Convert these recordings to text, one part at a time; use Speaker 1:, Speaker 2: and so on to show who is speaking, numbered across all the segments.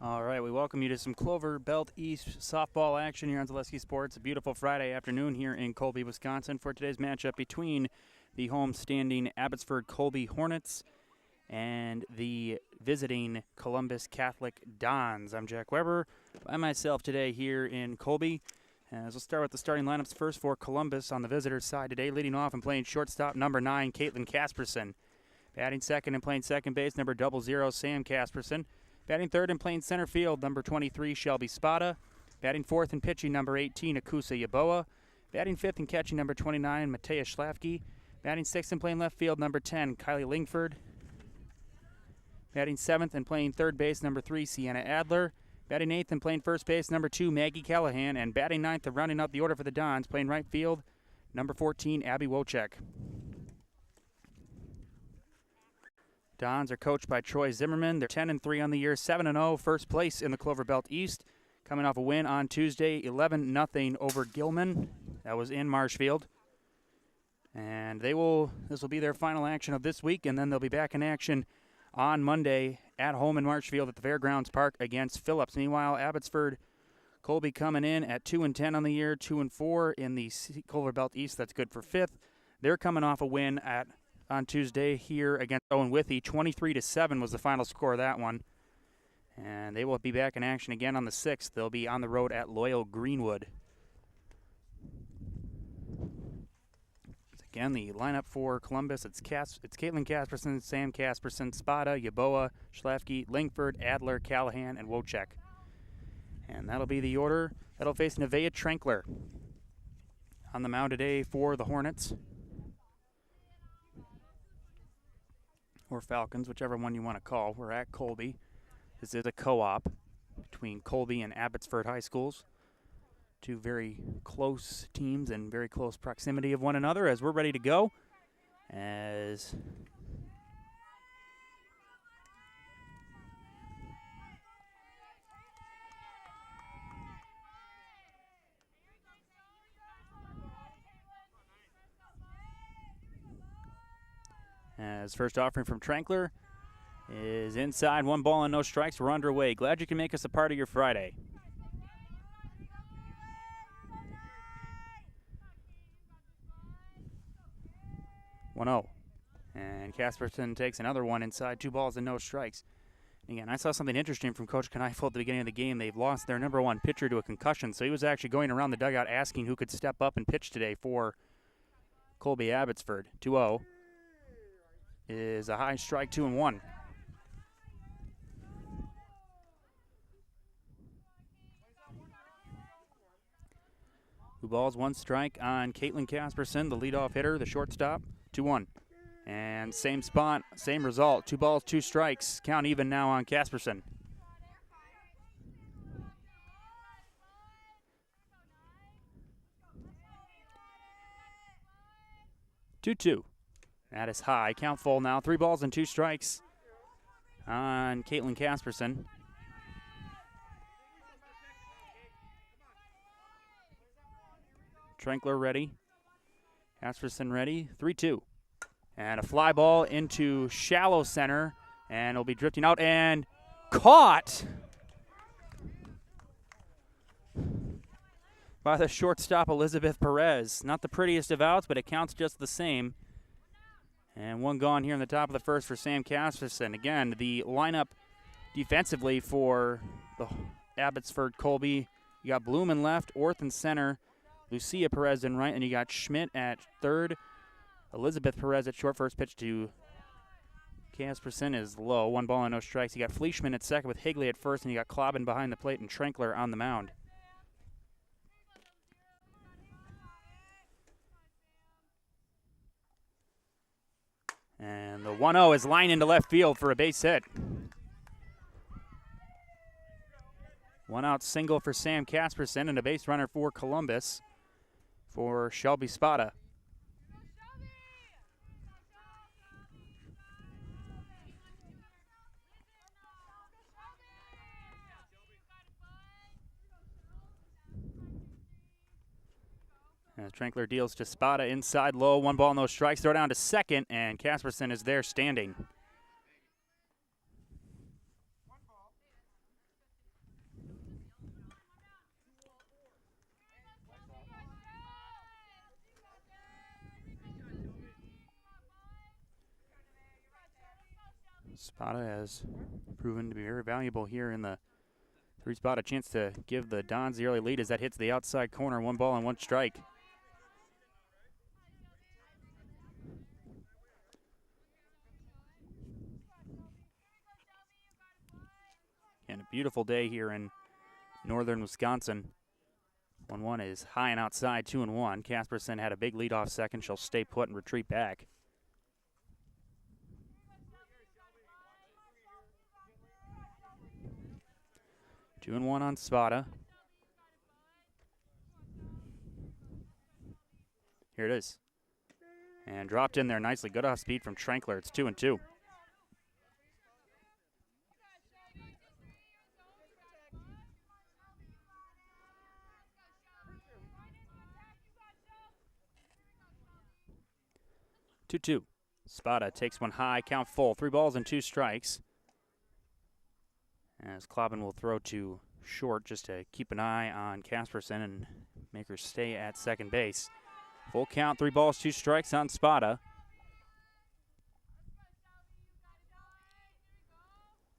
Speaker 1: All right, we welcome you to some Clover Belt East softball action here on Zaleski Sports. A beautiful Friday afternoon here in Colby, Wisconsin for today's matchup between the home-standing Abbotsford-Colby Hornets and the visiting Columbus Catholic Dons. I'm Jack Weber by myself today here in Colby. As we'll start with the starting lineups first for Columbus on the visitors' side today, leading off and playing shortstop number 9, Caitlin Casperson. Batting second and playing second base, number 00, Sam Casperson. Batting third and playing center field, number 23, Shelby Spada. Batting fourth and pitching, number 18, Akusa Yaboa. Batting fifth and catching, number 29, Matea Schlafke. Batting sixth and playing left field, number 10, Kylie Lingford. Batting seventh and playing third base, number 3, Sienna Adler. Batting eighth and playing first base, number 2, Maggie Callahan. And batting ninth and rounding out the order for the Dons, playing right field, number 14, Abby Wojcik. Dons are coached by Troy Zimmerman. They're 10-3 on the year, 7-0, first place in the Clover Belt East. Coming off a win on Tuesday, 11-0 over Gilman. That was in Marshfield. And this will be their final action of this week, and then they'll be back in action on Monday at home in Marshfield at the Fairgrounds Park against Phillips. Meanwhile, Abbotsford-Colby coming in at 2-10 on the year, 2-4 in the Clover Belt East. That's good for fifth. They're coming off a win on Tuesday here against Owen Withee. 23-7 was the final score of that one. And they will be back in action again on the 6th. They'll be on the road at Loyal Greenwood. Again, the lineup for Columbus, it's Caitlin Casperson, Sam Casperson, Spada, Yaboa, Schlafke, Lingford, Adler, Callahan, and Wojcik. And that'll be the order. That'll face Nevaeh Trankler on the mound today for the Hornets. Or Falcons, whichever one you want to call. We're at Colby. This is a co-op between Colby and Abbotsford High Schools. Two very close teams in very close proximity of one another as we're ready to go. As first offering from Trankler is inside, 1 ball and no strikes. We're underway. Glad you can make us a part of your Friday. And Casperson takes another one inside, 2 balls and no strikes. Again, I saw something interesting from Coach Kneifel at the beginning of the game. They've lost their number 1 pitcher to a concussion, so he was actually going around the dugout asking who could step up and pitch today for Colby Abbotsford. 2-0 is a high strike, 2-1. Two balls, 1 strike on Caitlin Casperson, the leadoff hitter, the shortstop. 2-1. And same spot, same result. 2 balls, 2 strikes. Count even now on Casperson. Two. That is high. Count full now. 3 balls and 2 strikes on Caitlin Casperson. Trankler ready. Casperson ready. 3-2. And a fly ball into shallow center. And it'll be drifting out and caught by the shortstop, Elizabeth Perez. Not the prettiest of outs, but it counts just the same. And 1 gone here in the top of the first for Sam Casperson. Again, the lineup defensively for the Abbotsford-Colby. You got Bloom in left, Orth in center, Lucia Perez in right, and you got Schmidt at third. Elizabeth Perez at short. First pitch to Casperson is low. 1 ball and no strikes. You got Fleischman at second with Higley at first, and you got Klobbin behind the plate and Trankler on the mound. And the 1-0 is lined into left field for a base hit. 1 out single for Sam Casperson and a base runner for Columbus for Shelby Spada. As Trankler deals to Spada inside low, 1 ball, no strikes. Throw down to second, and Casperson is there standing. Spada has proven to be very valuable here in the three spot. A chance to give the Dons the early lead as that hits the outside corner. 1 ball and 1 strike. And a beautiful day here in northern Wisconsin. 1-1 is high and outside, 2-1. Casperson had a big lead off second. She'll stay put and retreat back. 2-1 on Spada. Here it is. And dropped in there nicely. Good off speed from Trankler. It's 2-2. Two. Spada takes one high, count full. 3 balls and 2 strikes. As Klobbin will throw to short just to keep an eye on Casperson and make her stay at second base. Full count, 3 balls, 2 strikes on Spada.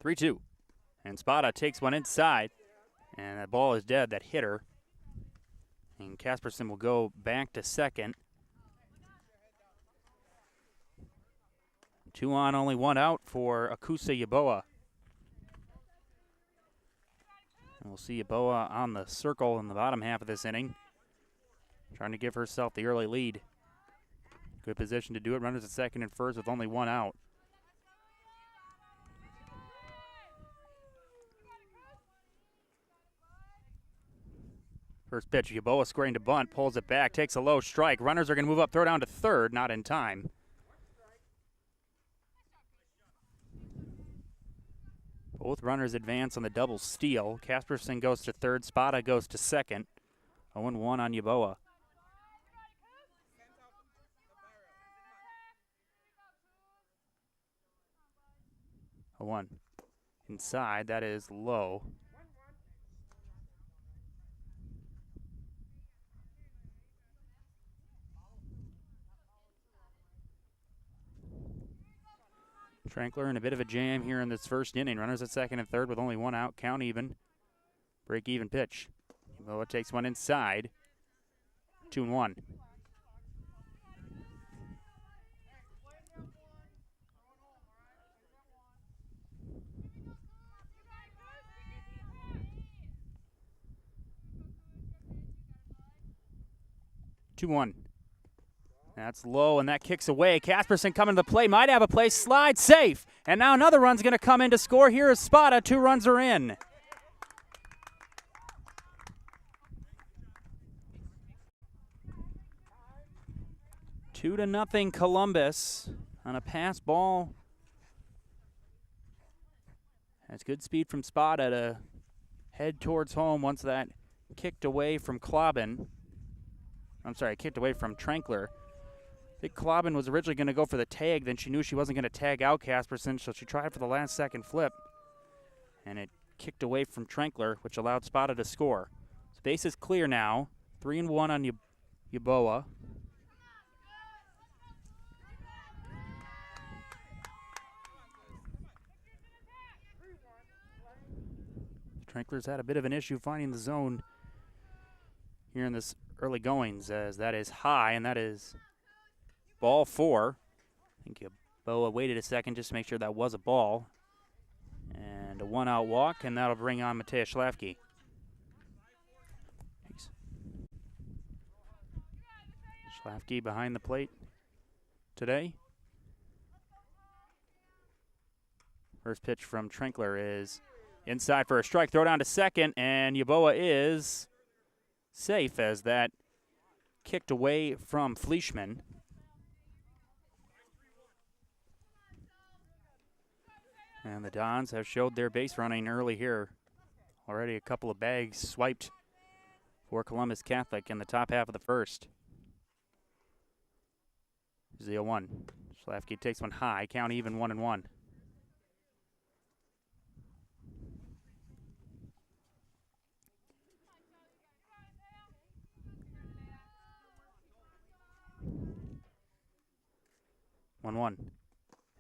Speaker 1: 3-2. And Spada takes one inside. And that ball is dead, that hit her. And Casperson will go back to second. 2 on, only 1 out for Akusa Yeboah. And we'll see Yeboah on the circle in the bottom half of this inning, trying to give herself the early lead. Good position to do it. Runners at second and first with only 1 out. First pitch, Yeboah squaring to bunt, pulls it back, takes a low strike. Runners are going to move up, throw down to third, not in time. Both runners advance on the double steal. Casperson goes to third, Spada goes to second. 0-1 on Yeboah. A 1. Inside, that is low. Trankler in a bit of a jam here in this first inning. Runners at second and third with only 1 out. Count even. Break even pitch. Yeboah takes one inside. 2-1. That's low, and that kicks away. Casperson coming to the play, might have a play, slide, safe. And now another run's going to come in to score. Here is Spada, 2 runs are in. Two to nothing Columbus on a pass ball. That's good speed from Spada to head towards home once that kicked away from Klobbin. I'm sorry, kicked away from Trankler. I think Klobbin was originally going to go for the tag, then she knew she wasn't going to tag out Casperson, so she tried for the last second flip. And it kicked away from Trankler, which allowed Spada to score. So base is clear now. 3-1 on Yeboah. Trankler's had a bit of an issue finding the zone here in this early goings, as that is high, and that is ball 4. I think Yeboah waited a second just to make sure that was a ball. And a 1-out walk, and that'll bring on Matea Schlafke. Schlafke behind the plate today. First pitch from Trankler is inside for a strike, throw down to second, and Yeboah is safe as that kicked away from Fleischman. And the Dons have showed their base running early here. Already a couple of bags swiped for Columbus Catholic in the top half of the first. 0-1. Schlafke takes one high, count even 1-1.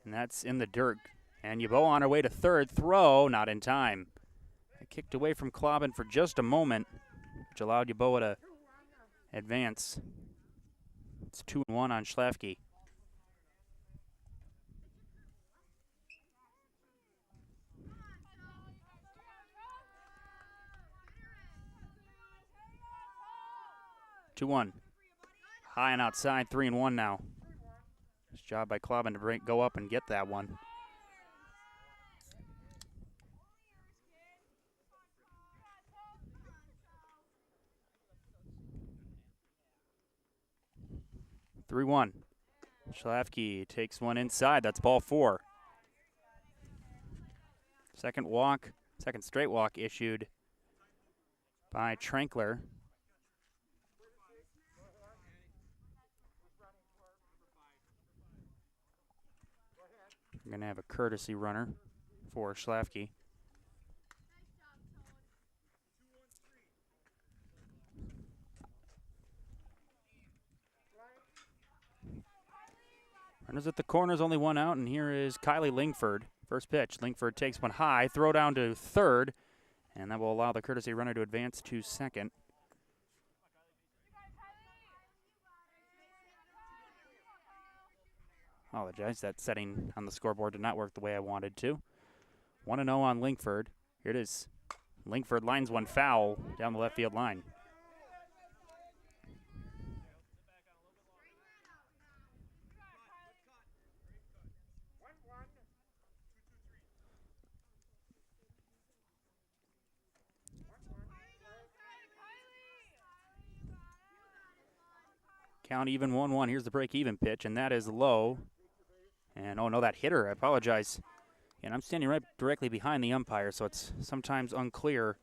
Speaker 1: And that's in the dirt. And Yabo on her way to third. Throw, not in time. It kicked away from Klobbin for just a moment, which allowed Yabo to advance. It's 2-1 on Schlafke. Two-one. High and outside, 3-1 now. Nice job by Klobbin to go up and get that one. Three-one. Schlafke takes one inside. That's ball 4. Second straight walk issued by Trankler. We're going to have a courtesy runner for Schlafke. Runners at the corners, only one out, and here is Kylie Lingford. First pitch, Lingford takes one high, throw down to third, and that will allow the courtesy runner to advance to second. Apologize, that setting on the scoreboard did not work the way I wanted to. 1-0 on Lingford. Here it is. Lingford lines one foul down the left field line. Count even 1-1. Here's the break-even pitch, and that is low. And, oh, no, that hitter, I apologize. And I'm standing right directly behind the umpire, so it's sometimes unclear.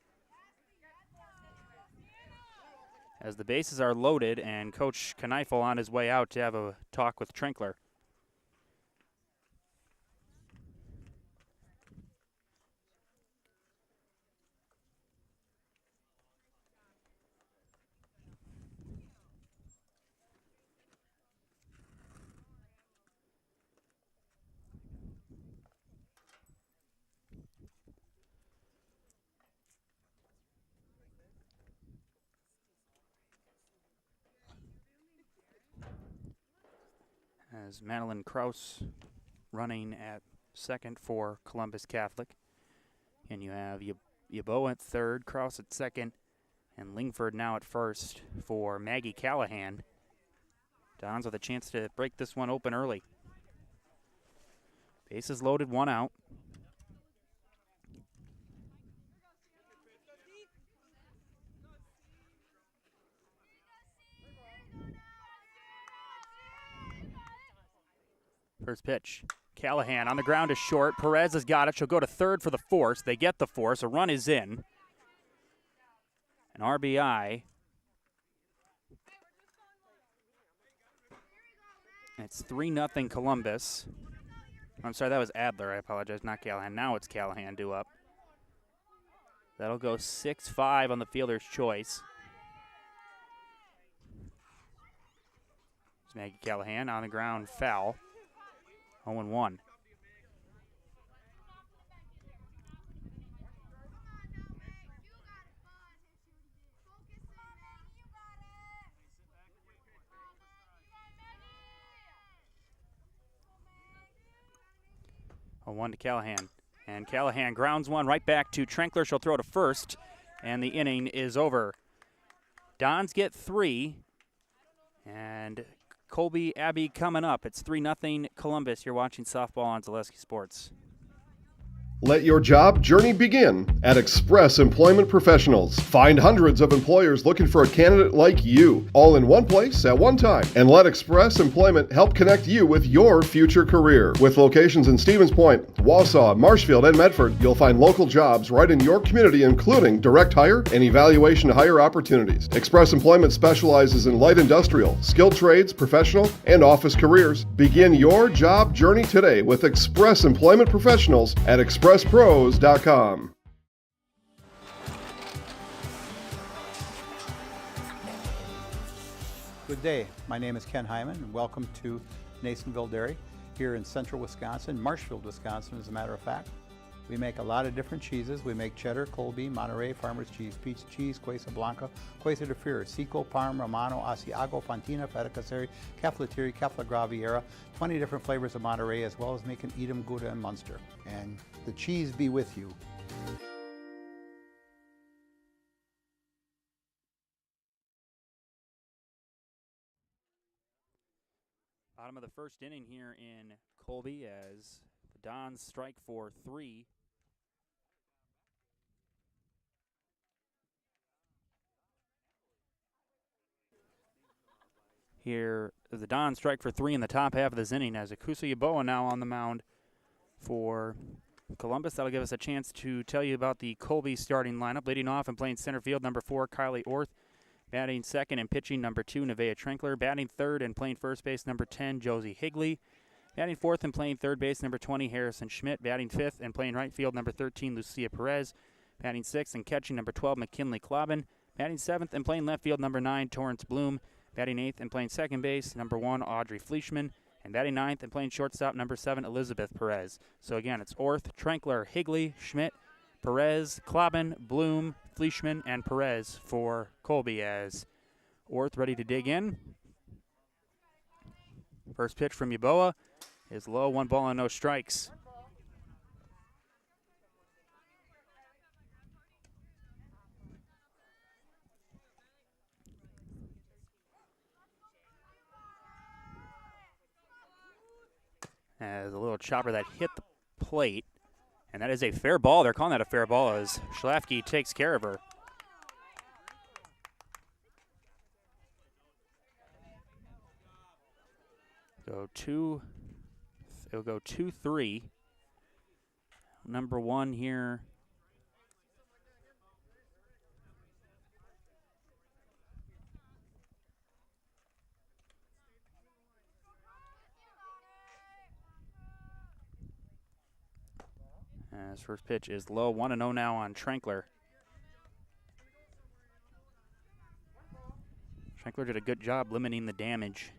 Speaker 1: As the bases are loaded, and Coach Kneifel on his way out to have a talk with Trankler. As Madeline Kraus running at second for Columbus Catholic. And you have Yabo at third, Kraus at second, and Lingford now at first for Maggie Callahan. Dons with a chance to break this one open early. Bases loaded, one out. First pitch. Callahan on the ground is short. Perez has got it. She'll go to third for the force. They get the force. A run is in. An RBI. It's 3-0 Columbus. I'm sorry, that was Adler. I apologize, not Callahan. Now it's Callahan due up. That'll go 6-5 on the fielder's choice. It's Maggie Callahan on the ground, foul. 0-1. A 1 to Callahan. And Callahan grounds one right back to Trankler. She'll throw to first, and the inning is over. Dons get 3, and Colby Abbey coming up. It's 3-0 Columbus. You're watching softball on Zaleski Sports.
Speaker 2: Let your job journey begin at Express Employment Professionals. Find hundreds of employers looking for a candidate like you, all in one place at one time. And let Express Employment help connect you with your future career. With locations in Stevens Point, Wausau, Marshfield, and Medford, you'll find local jobs right in your community, including direct hire and evaluation to hire opportunities. Express Employment specializes in light industrial, skilled trades, professional, and office careers. Begin your job journey today with Express Employment Professionals at expresspros.com.
Speaker 3: Good day. My name is Ken Hyman, and welcome to Nasonville Dairy. here in central Wisconsin, Marshfield, Wisconsin, as a matter of fact. We make a lot of different cheeses. We make cheddar, Colby, Monterey, Farmer's Cheese, Peach Cheese, Quesa Blanca, Quesa de Fir, Seco, Parma, Romano, Asiago, Fontina, Feta Caseri, Caflateri, Cafla Graviera, 20 different flavors of Monterey, as well as making Edam, Gouda, and Munster. And the cheese be with you.
Speaker 1: Bottom of the first inning here in Colby as the Dons strike for 3. Here, the Dons strike for 3 in the top half of this inning as Akusa Yaboa now on the mound for Columbus. That'll give us a chance to tell you about the Colby starting lineup. Leading off and playing center field, number 4, Kylie Orth. Batting second and pitching, number 2, Nevaeh Trinkler. Batting third and playing first base, number 10, Josie Higley. Batting fourth and playing third base, number 20, Harrison Schmidt. Batting fifth and playing right field, number 13, Lucia Perez. Batting sixth and catching, number 12, McKinley Clobbin. Batting seventh and playing left field, number 9, Torrance Bloom. Batting eighth and playing second base, number 1, Audrey Fleischman. And batting ninth and playing shortstop, number 7, Elizabeth Perez. So again, it's Orth, Trinkler, Higley, Schmidt, Perez, Clobbin, Bloom, Fleischman, and Perez for Colby as Orth ready to dig in. First pitch from Yaboa is low, 1 ball and no strikes. As a little chopper that hit the plate, and that is a fair ball. They're calling that a fair ball as Schlafke takes care of her. It'll go 2-3. Number 1 here. As first pitch is low, 1-0 now on Trinkler. Trinkler did a good job limiting the damage.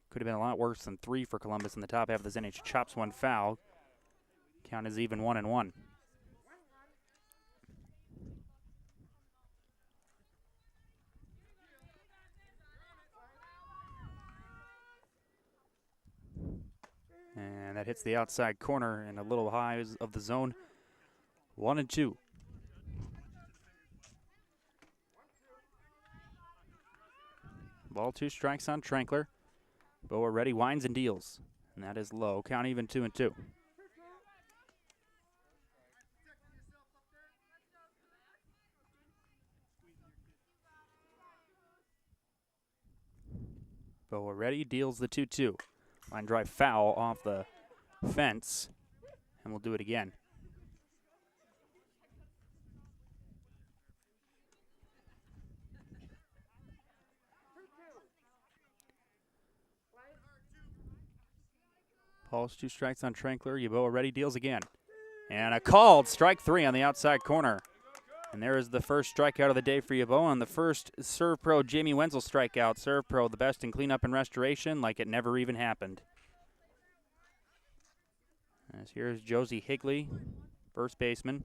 Speaker 1: Could have been a lot worse than 3 for Columbus in the top half of this inning. She chops one foul. Count is even 1-1. And that hits the outside corner and a little high of the zone. 1-2. Ball 2 strikes on Trinkler. Boa ready, winds and deals. And that is low. Count even 2-2. Boa ready, deals the 2-2. Line drive foul off the fence, and we'll do it again. Balls 2 strikes on Trinkler. Yaboa ready, deals again. And a called strike 3 on the outside corner. And there is the first strikeout of the day for Yaboa, and the first Serve Pro Jamie Wenzel strikeout. Serve Pro, the best in cleanup and restoration, like it never even happened. As here's Josie Higley, first baseman.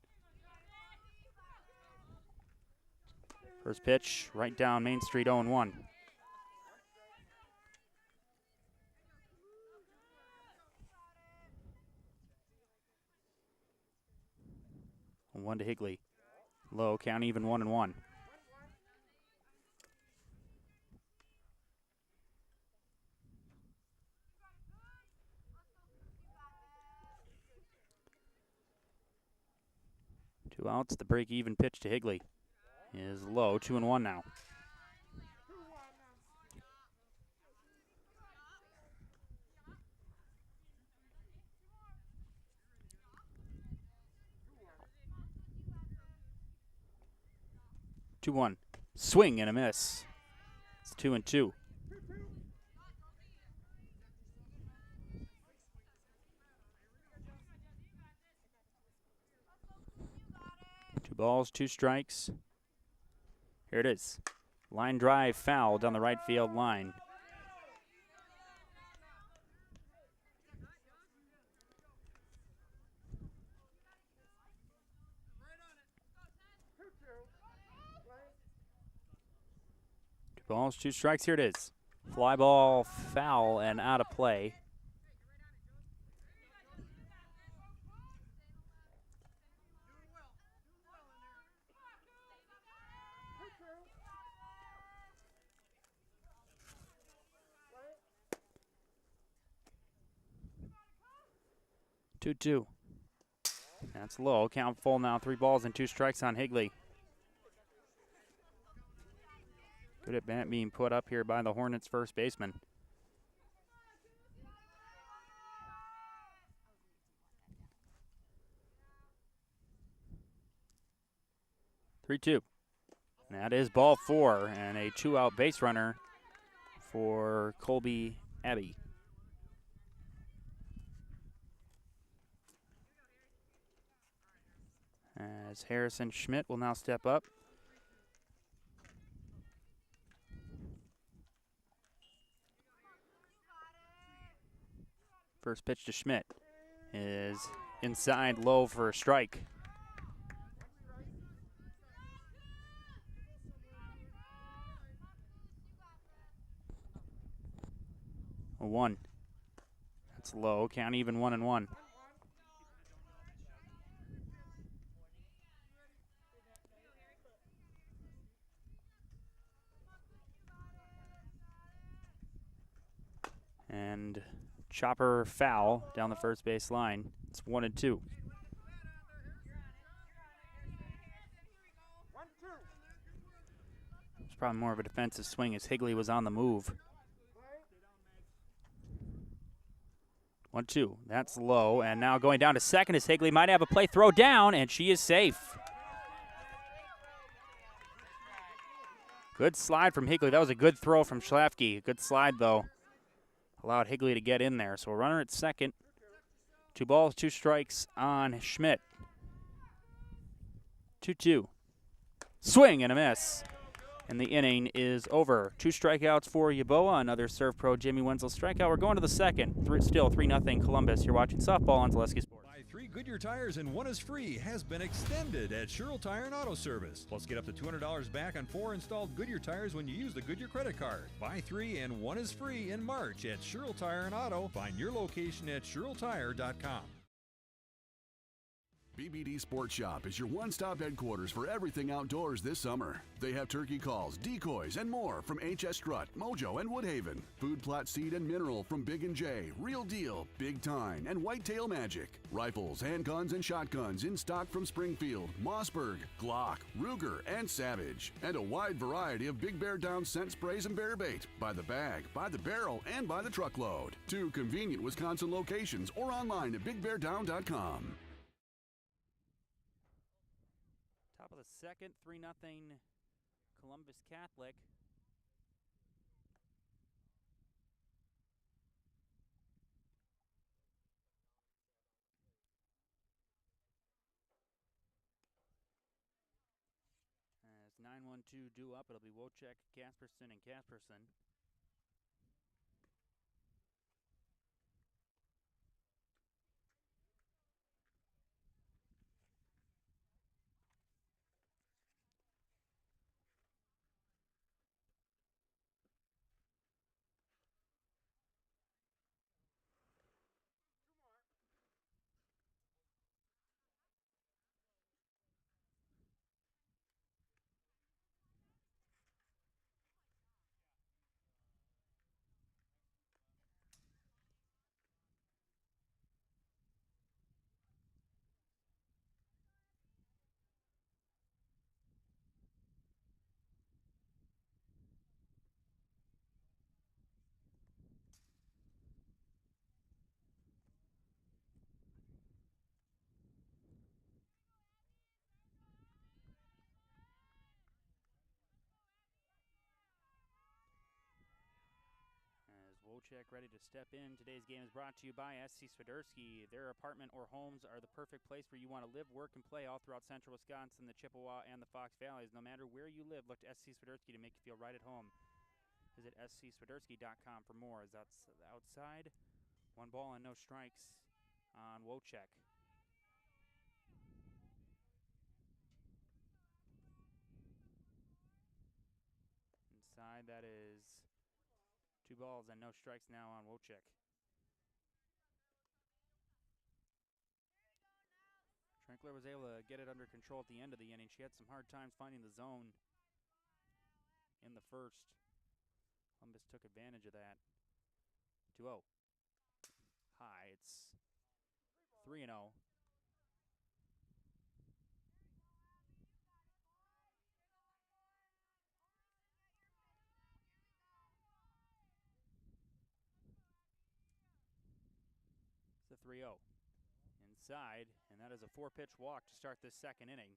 Speaker 1: First pitch, right down Main Street, 0-1. One to Higley. Low, count even 1-1. Two outs, the break-even pitch to Higley is low, 2-1 now. Two-one, swing and a miss. It's 2-2. Two balls, 2 strikes. Here it is. Line drive foul down the right field line. Balls, 2 strikes. Here it is. Fly ball, foul, and out of play. Two. That's low. Count full now. 3 balls and 2 strikes on Higley. Good at bat being put up here by the Hornets' first baseman. Three-two. That is ball 4 and a 2-out base runner for Colby Abbey. As Harrison Schmidt will now step up. First pitch to Schmidt is inside low for a strike. A 1. That's low. Count even 1-1. And chopper foul down the first base line. It's 1-2. It's probably more of a defensive swing as Higley was on the move. 1-2. That's low. And now going down to second as Higley might have a play throw down, and she is safe. Good slide from Higley. That was a good throw from Schlafke. Good slide, though. Allowed Higley to get in there. So a runner at second. 2 balls, 2 strikes on Schmidt. 2-2. Swing and a miss. And the inning is over. 2 strikeouts for Yaboa. Another serve pro, Jamie Wenzel strikeout. We're going to the second. Still 3-0 Columbus. You're watching softball on Zaleski Sports.
Speaker 4: Buy 3 Goodyear tires and 1 is free has been extended at Sherrill Tire and Auto Service. Plus, get up to $200 back on 4 installed Goodyear tires when you use the Goodyear credit card. Buy 3 and 1 is free in March at Sherrill Tire and Auto. Find your location at SherrillTire.com.
Speaker 5: BBD Sports Shop is your one-stop headquarters for everything outdoors this summer. They have turkey calls, decoys, and more from HS Strut, Mojo, and Woodhaven. Food plot seed and mineral from Big & J, Real Deal, Big Tine, and Whitetail Magic. Rifles, handguns, and shotguns in stock from Springfield, Mossberg, Glock, Ruger, and Savage. And a wide variety of Big Bear Down scent sprays and bear bait. By the bag, by the barrel, and by the truckload. 2 convenient Wisconsin locations or online at BigBearDown.com.
Speaker 1: Top of the second, 3-0 Columbus Catholic. As 9-1-2 due up, it'll be Wojcik, Kasperson, and Kasperson. Wojcik ready to step in. Today's game is brought to you by SC Swiderski. Their apartment or homes are the perfect place where you want to live, work, and play all throughout central Wisconsin, the Chippewa, and the Fox Valleys. No matter where you live, look to SC Swiderski to make you feel right at home. Visit SCSwiderski.com for more. As that's the outside. 1 ball and no strikes on Wojcik. Inside inside. That is 2 balls and no strikes now on Wojcik. Trinkler was able to get it under control at the end of the inning. She had some hard times finding the zone in the first. Columbus took advantage of that. 2-0. High. It's 3-0. It's a 3-0. Inside, and that is a 4-pitch walk to start this second inning.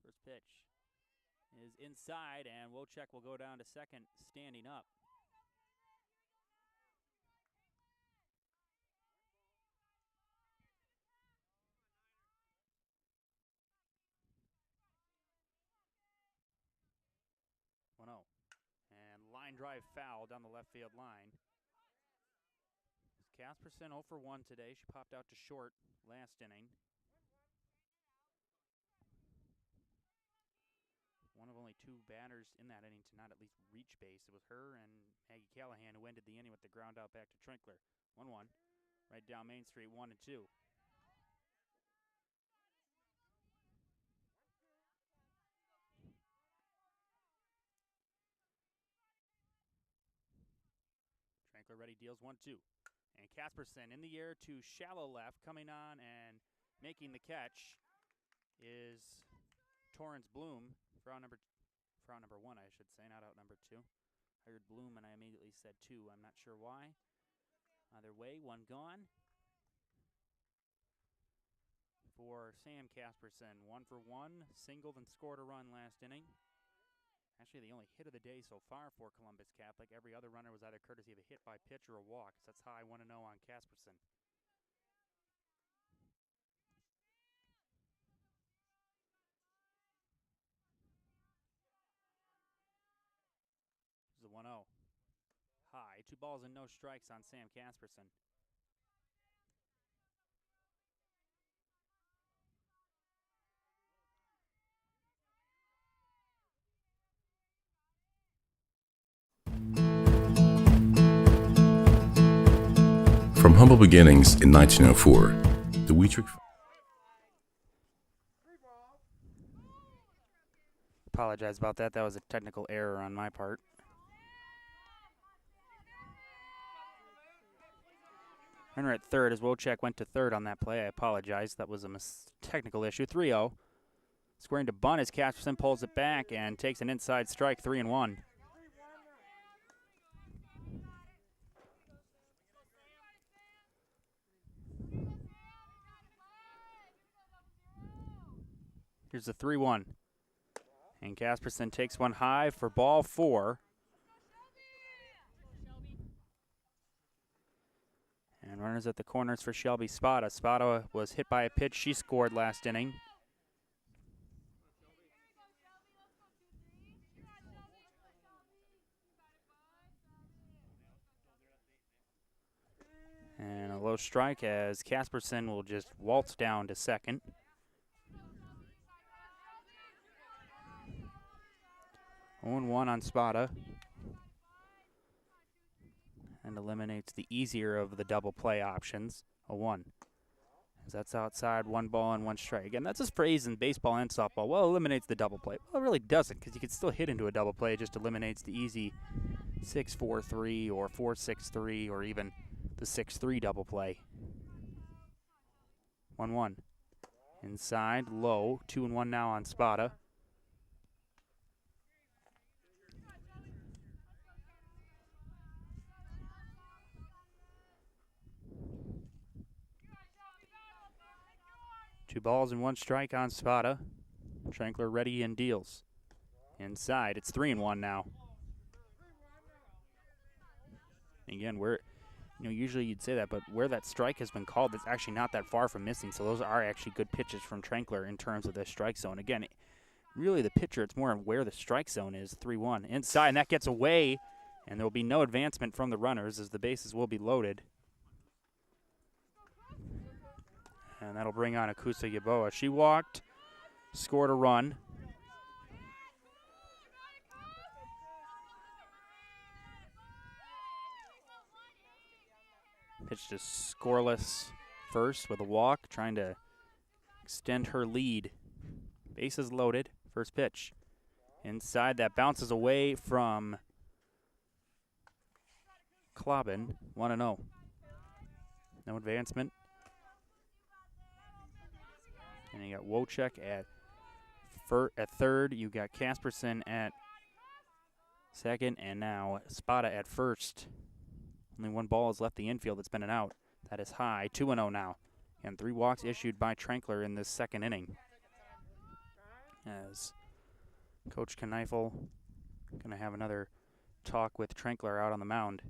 Speaker 1: First pitch is inside, and Wojcik will go down to second, standing up. And line drive foul down the left field line. Casperson 0 for 1 today. She popped out to short last inning. One of only 2 batters in that inning to not at least reach base. It was her and Maggie Callahan who ended the inning with the ground out back to Trinkler. 1-1. Right down Main Street, 1-2. Trinkler ready, deals 1-2. And Casperson in the air to shallow left, coming on and making the catch is Torrance Bloom for out number 1, I should say, not out number 2. I heard Bloom and I immediately said 2. I'm not sure why. Either way, 1 gone. For Sam Casperson, 1 for 1, singled and scored a run last inning. Actually, the only hit of the day so far for Columbus Catholic. Every other runner was either courtesy of a hit by pitch or a walk. So that's high 1-0 on Casperson. This is a 1-0. High. 2 balls and no strikes on Sam Casperson.
Speaker 6: From humble beginnings in 1904, the Wietrich...
Speaker 1: Apologize about that. That was a technical error on my part. Runner at third as Wojcik went to third on that play. I apologize. That was a technical issue. 3-0. Squaring to bunt as Casperson pulls it back and takes an inside strike, 3-1. Here's the 3-1. And Casperson takes one high for ball 4. And runners at the corners for Shelby Spada. Spada was hit by a pitch she scored last inning. And a low strike as Casperson will just waltz down to second. One on Spada. And eliminates the easier of the double play options, a 1. As that's outside, 1 ball and 1 strike. Again, that's a phrase in baseball and softball. Well, eliminates the double play. Well, it really doesn't, because you can still hit into a double play. It just eliminates the easy 6-4-3 or 4-6-3 or even the 6-3 double play. 1-1. Inside, low, 2-1 now on Spada. Two balls and 1 strike on Spada. Trinkler ready and deals. Inside, it's 3-1 now. Again, usually you'd say that, but where that strike has been called, it's actually not that far from missing. So those are actually good pitches from Trinkler in terms of the strike zone. Again, really the pitcher. It's more on where the strike zone is. 3-1 inside, and that gets away, and there will be no advancement from the runners as the bases will be loaded. And that'll bring on Akusa Yaboa. She walked, scored a run. Pitched a scoreless first with a walk, trying to extend her lead. Bases loaded. First pitch. Inside, that bounces away from Klobbin. 1-0. No advancement. And you got Wojcik at third. You got Kasperson at second, and now Spada at first. Only one ball is left the infield. It's been an out. That is high. 2-0 now. And 3 walks issued by Trankler in this second inning. As Coach Kneifel going to have another talk with Trankler out on the mound.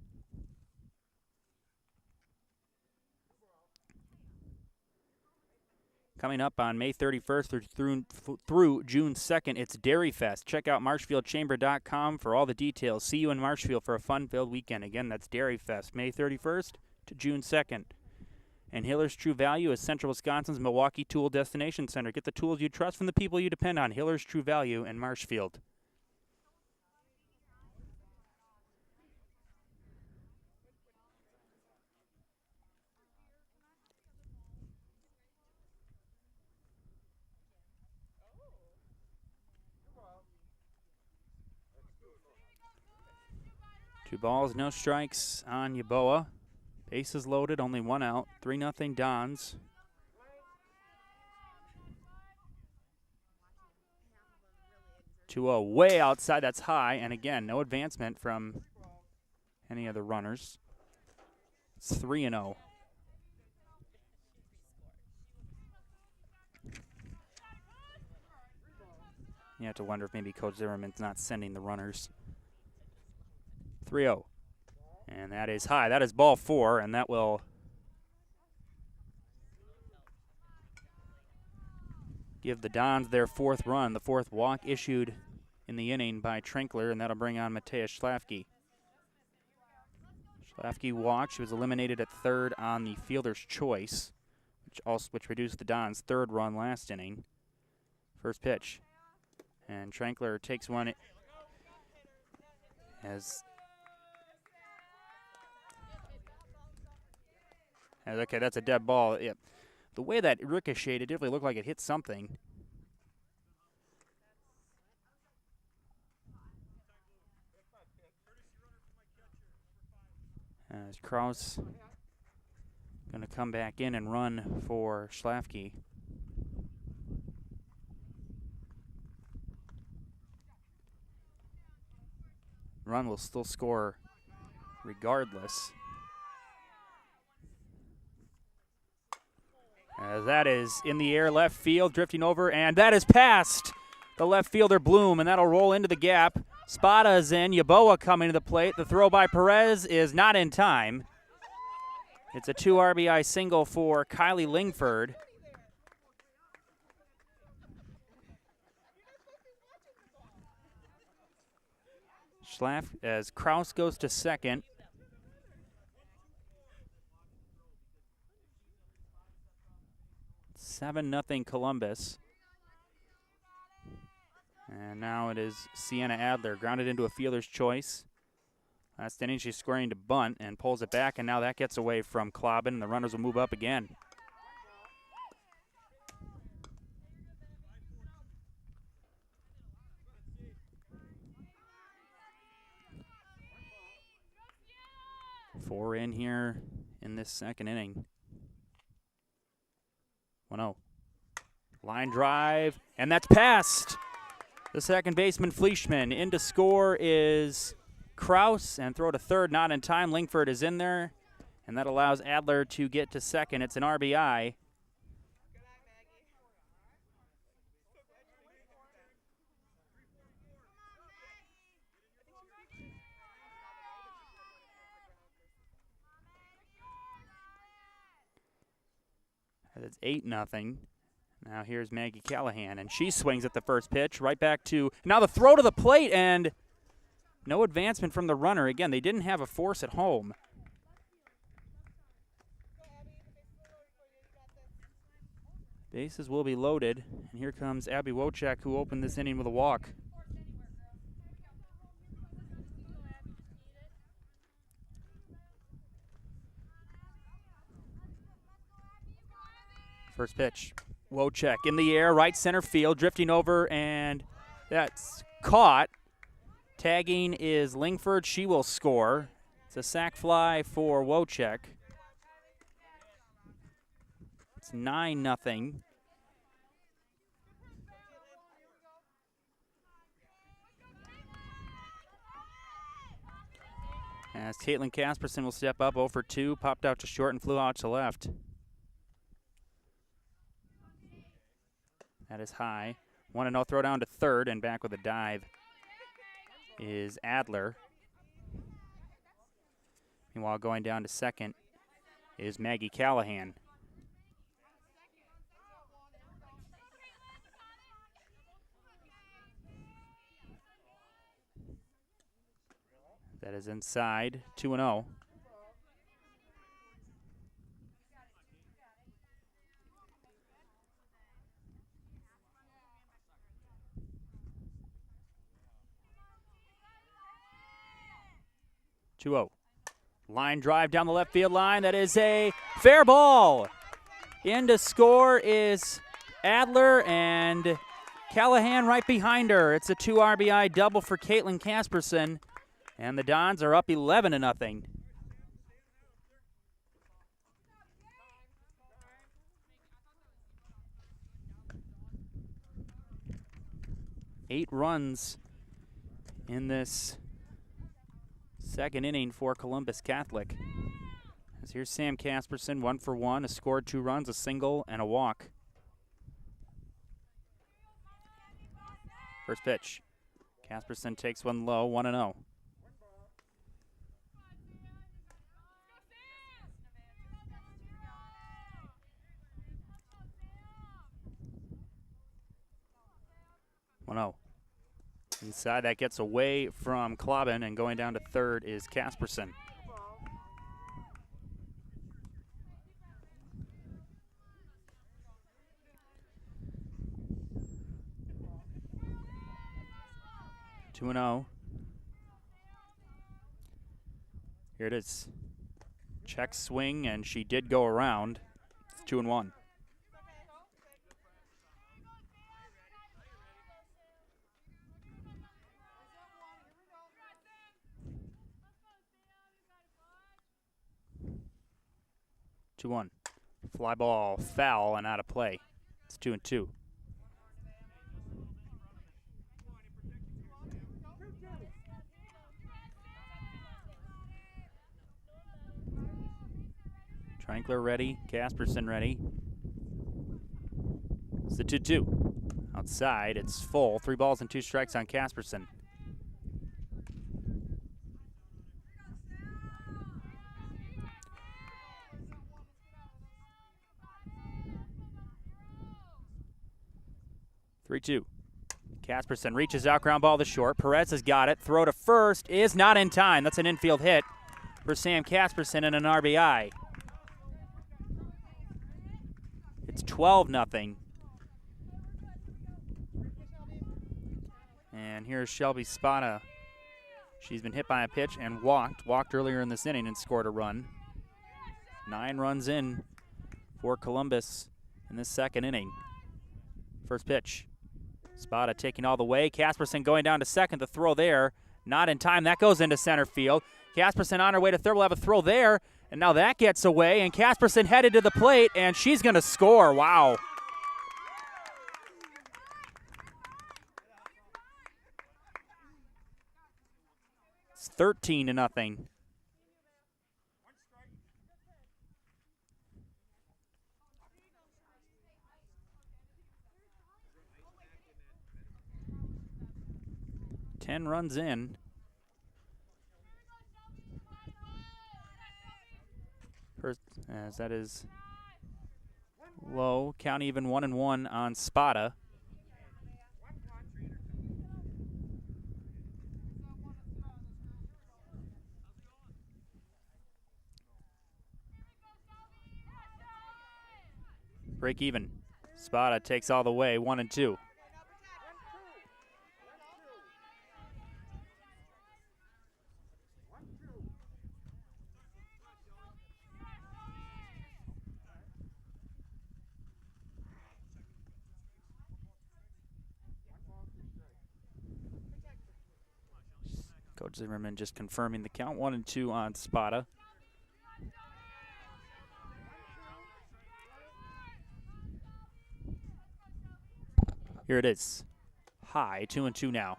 Speaker 1: Coming up on May 31st through June 2nd, it's Dairy Fest. Check out MarshfieldChamber.com for all the details. See you in Marshfield for a fun-filled weekend. Again, that's Dairy Fest, May 31st to June 2nd. And Hiller's True Value is Central Wisconsin's Milwaukee Tool Destination Center. Get the tools you trust from the people you depend on. Hiller's True Value in Marshfield. Two balls, no strikes on Yaboa. Bases loaded, only one out. 3-0 Dons. Way outside, that's high. And again, no advancement from any of the runners. It's 3-0. You have to wonder if maybe Coach Zimmerman's not sending the runners. 3-0. And that is high. That is ball 4, and that will give the Dons their 4th run. The 4th walk issued in the inning by Trankler, and that'll bring on Mateus Schlafke. Schlafke walked. She was eliminated at third on the fielder's choice, which reduced the Dons' 3rd run last inning. First pitch. And Trankler takes one okay, that's a dead ball. Yeah. The way that ricocheted, it definitely looked like it hit something. As Kraus going to come back in and run for Schlafke. Run will still score regardless. As that is in the air, left field, drifting over, and that is past the left fielder Bloom, and that'll roll into the gap. Spada is in, Yaboa coming to the plate. The throw by Perez is not in time. It's a 2 RBI single for Kylie Lingford. As Kraus goes to second. Seven 0 Columbus. And now it is Sienna Adler, grounded into a fielder's choice. Last inning, she's squaring to bunt and pulls it back, and now that gets away from Klobbin, and the runners will move up again. Four in here in this second inning. 1-0. Line drive, and that's past the second baseman, Fleischman. In to score is Kraus, and throw to third, not in time. Lingford is in there, and that allows Adler to get to second. It's an RBI. It's 8-0. Now here's Maggie Callahan, and she swings at the first pitch. Right back to, now the throw to the plate, and no advancement from the runner. Again, they didn't have a force at home. Bases will be loaded, and here comes Abby Wojcik, who opened this inning with a walk. First pitch, Wojcik in the air, right center field, drifting over, and that's caught. Tagging is Lingford. She will score. It's a sac fly for Wojcik. It's 9-0. As Caitlin Casperson will step up, 0 for 2, popped out to short and flew out to left. That is high. 1-0 throw down to third, and back with a dive is Adler. Meanwhile, going down to second is Maggie Callahan. That is inside, 2-0. Line drive down the left field line. That is a fair ball. In to score is Adler, and Callahan right behind her. It's a 2 RBI double for Caitlin Casperson, and the Dons are up 11-0. Eight runs in this second inning for Columbus Catholic. As here's Sam Casperson, 1 for 1, has scored 2 runs, a single, and a walk. First pitch. Casperson takes one low, 1-0. Inside, that gets away from Klobin, and going down to third is Casperson. Two and 0. Here it is. Check swing, and she did go around. It's 2-1. Fly ball, foul, and out of play. It's 2-2. Trankler ready, Casperson ready. It's the 2-2. Outside, it's full. 3 balls and 2 strikes on Casperson. Casperson reaches out, ground ball to short. Perez has got it. Throw to first is not in time. That's an infield hit for Sam Casperson and an RBI. It's 12-0. And here's Shelby Spada. She's been hit by a pitch and walked earlier in this inning and scored a run. 9 runs in for Columbus in this second inning. First pitch. Spada taking all the way. Casperson going down to second. The throw there, not in time. That goes into center field. Casperson on her way to third. We'll have a throw there. And now that gets away. And Casperson headed to the plate, and she's going to score. Wow. It's 13-0. Ten runs in. First, as that is low. Count even 1-1 on Spada. Break even. Spada takes all the way, 1-2. Coach Zimmerman just confirming the count, 1-2 on Spada. Here it is. High, 2-2 now.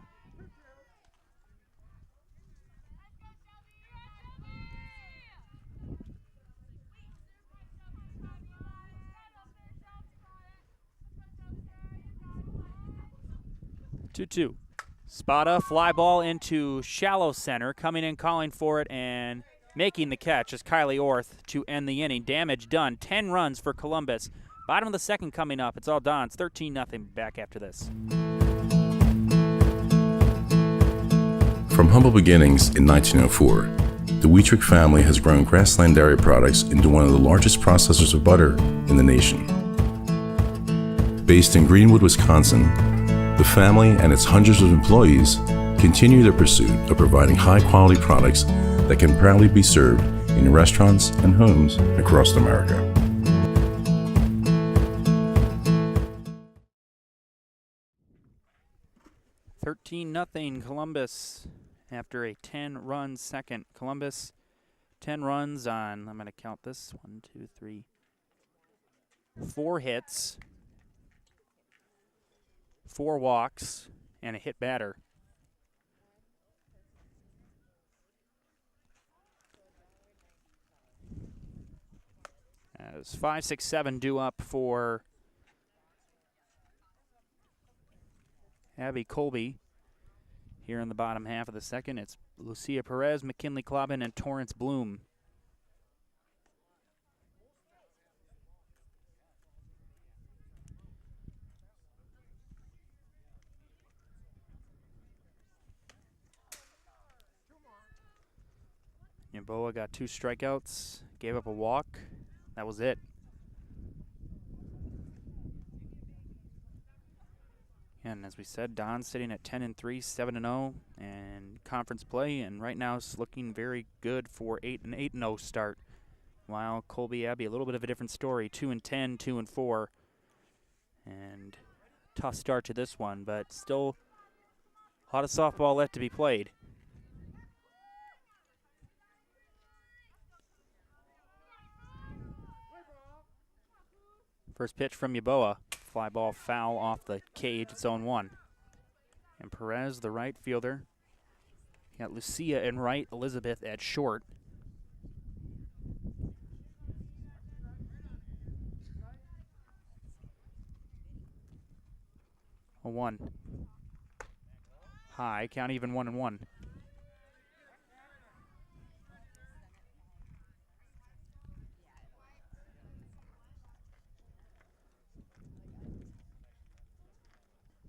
Speaker 1: Two. Spada, fly ball into shallow center, coming in, calling for it, and making the catch is Kylie Orth to end the inning. Damage done. 10 runs for Columbus. Bottom of the second coming up. It's all Dons. 13-0 back after this.
Speaker 6: From humble beginnings in 1904, the Wheatrick family has grown Grassland Dairy Products into one of the largest processors of butter in the nation. Based in Greenwood, Wisconsin, the family and its hundreds of employees continue their pursuit of providing high-quality products that can proudly be served in restaurants and homes across America.
Speaker 1: Nothing Columbus after a 10-run second. Columbus, 10 runs on, I'm going to count this, 1, 2, 3, 4 hits, 4 walks, and a hit batter. As 5, 6, 7 due up for Abbotsford-Colby. Here in the bottom half of the second, it's Lucia Perez, McKinley Clobbin, and Torrance Bloom. Yeboah got 2 strikeouts, gave up a walk. That was it. And as we said, Don's sitting at 10-3, 7-0, and conference play, and right now it's looking very good for 8-0 start. While Colby Abbey, a little bit of a different story, 2-10, 2-4, and tough start to this one, but still a lot of softball left to be played. First pitch from Yeboah. Fly ball foul off the cage. It's 0-1. And Perez, the right fielder. Got Lucia in right, Elizabeth at short. A 1. High, count even 1-1.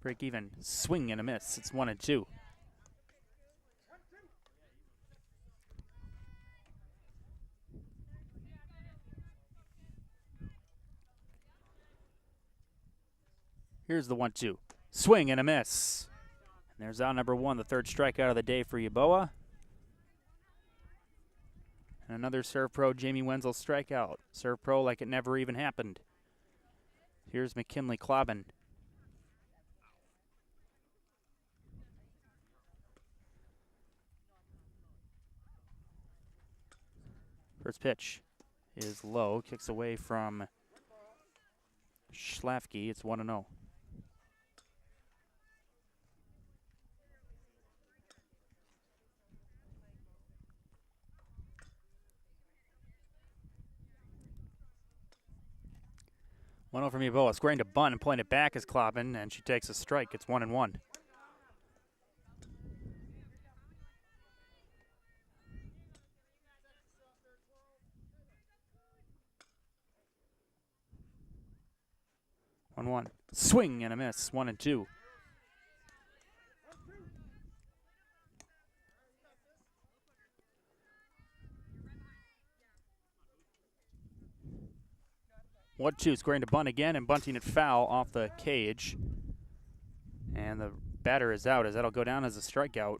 Speaker 1: Break even, swing and a miss. It's 1-2. Here's the 1-2. Swing and a miss. And there's out number 1, the third strikeout of the day for Yeboah. And another Serve Pro Jamie Wenzel strikeout. Serve Pro like it never even happened. Here's McKinley Clobbin. First pitch is low, kicks away from Schlafke. It's 1-0. One from Yeboah, squaring to bunt and playing it back is Clobbin, and she takes a strike. It's 1-1. 1-1. Swing and a miss. 1-2. One, two, squaring to bunt again and bunting it foul off the cage. And the batter is out as that'll go down as a strikeout.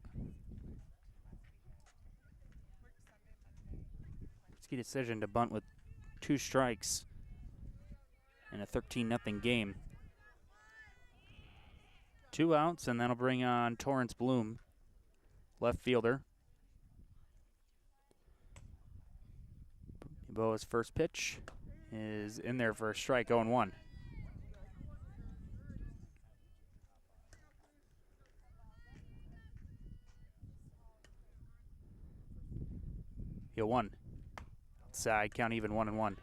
Speaker 1: Risky decision to bunt with 2 strikes in a 13-0 game. 2 outs, and that'll bring on Torrance Bloom, left fielder. Boa's first pitch is in there for a strike, 0-1. He'll 1. Outside, count even 1-1.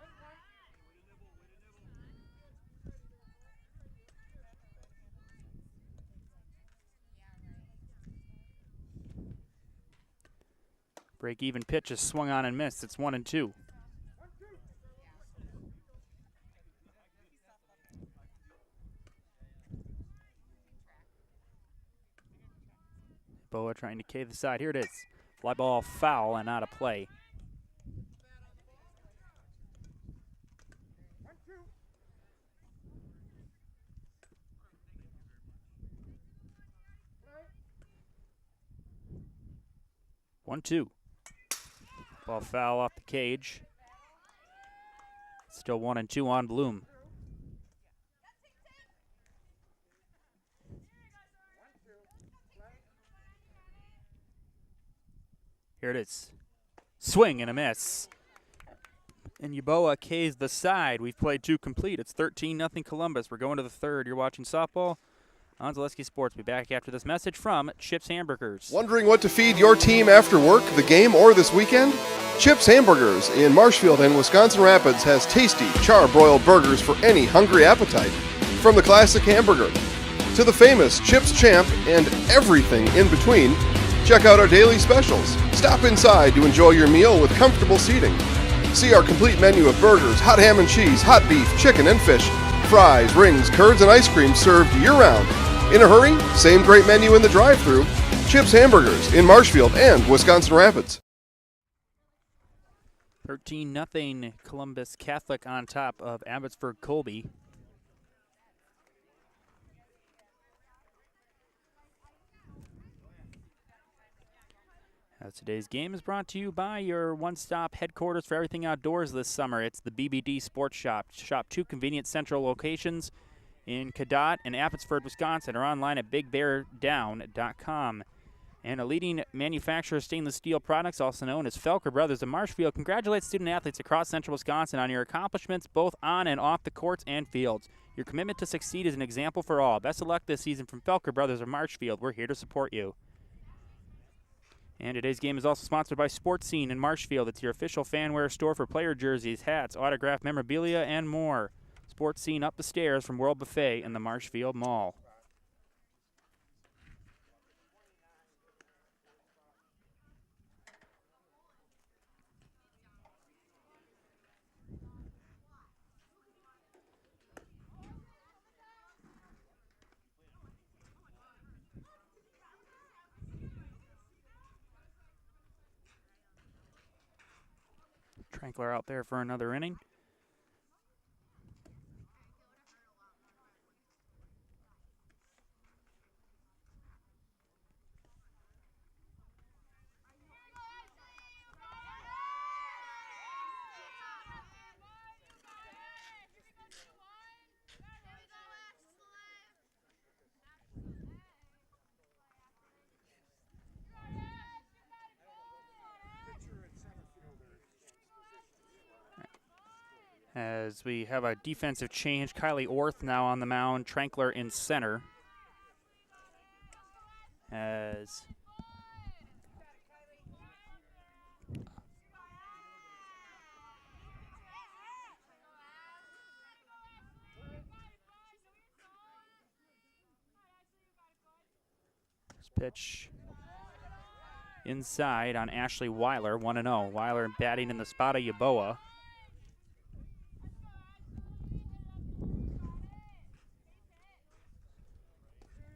Speaker 1: Break even pitch is swung on and missed. It's 1-2. Boa trying to cave the side. Here it is. Fly ball foul and out of play. One, two. Ball foul off the cage. Still 1-2 on Bloom. Here it is. Swing and a miss. And Yeboah K's the side. We've played 2 complete. It's 13-0 Columbus. We're going to the 3rd. You're watching softball on Zaleski Sports. We'll be back after this message from Chips Hamburgers.
Speaker 2: Wondering what to feed your team after work, the game, or this weekend? Chips Hamburgers in Marshfield and Wisconsin Rapids has tasty, char-broiled burgers for any hungry appetite. From the classic hamburger to the famous Chips Champ and everything in between, check out our daily specials. Stop inside to enjoy your meal with comfortable seating. See our complete menu of burgers, hot ham and cheese, hot beef, chicken and fish, fries, rings, curds, and ice cream served year-round. In a hurry? Same great menu in the drive-thru. Chips Hamburgers in Marshfield and Wisconsin Rapids.
Speaker 1: 13-0 Columbus Catholic on top of Abbotsford-Colby. Today's game is brought to you by your one-stop headquarters for everything outdoors this summer. It's the BBD Sports Shop. Shop 2 convenient central locations in Cadott and Abbotsford, Wisconsin, or online at bigbeardown.com. And a leading manufacturer of stainless steel products, also known as Felker Brothers of Marshfield, congratulates student-athletes across central Wisconsin on your accomplishments both on and off the courts and fields. Your commitment to succeed is an example for all. Best of luck this season from Felker Brothers of Marshfield. We're here to support you. And today's game is also sponsored by Sports Scene in Marshfield. It's your official fanwear store for player jerseys, hats, autographed memorabilia, and more. Sports Scene up the stairs from World Buffet in the Marshfield Mall. Trankler out there for another inning. As we have a defensive change, Kylie Orth now on the mound, Trankler in center. As first pitch inside on Ashley Weiler, 1-0. Weiler batting in the spot of Yeboah.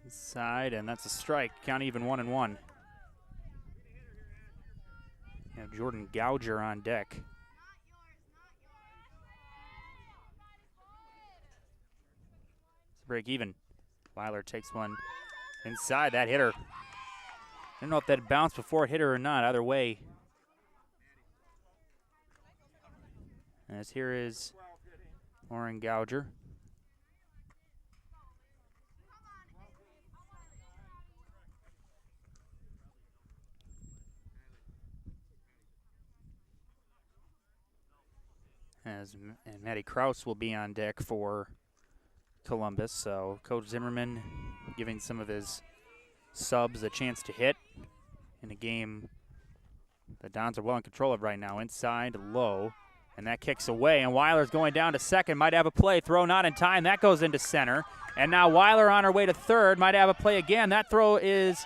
Speaker 1: Inside, and that's a strike. Count even 1-1. You have Jordan Gouger on deck. It's a break even. Weiler takes one inside. That hit her. I don't know if that bounced before it hit her or not. Either way. As here is Lauren Gouger. And Maddie Kraus will be on deck for Columbus. So Coach Zimmerman giving some of his subs a chance to hit in a game the Dons are well in control of right now. Inside, low, and that kicks away. And Weiler's going down to second. Might have a play. Throw not in time. That goes into center. And now Weiler on her way to third. Might have a play again. That throw is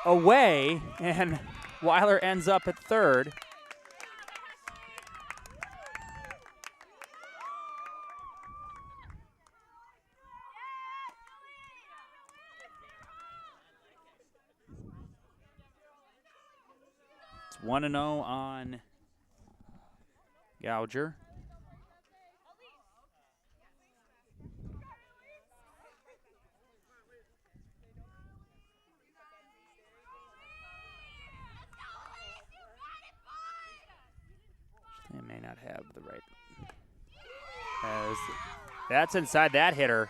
Speaker 1: away, and Weiler ends up at third. It's 1-0 on Gouger. They may not have the right. As that's inside that hitter.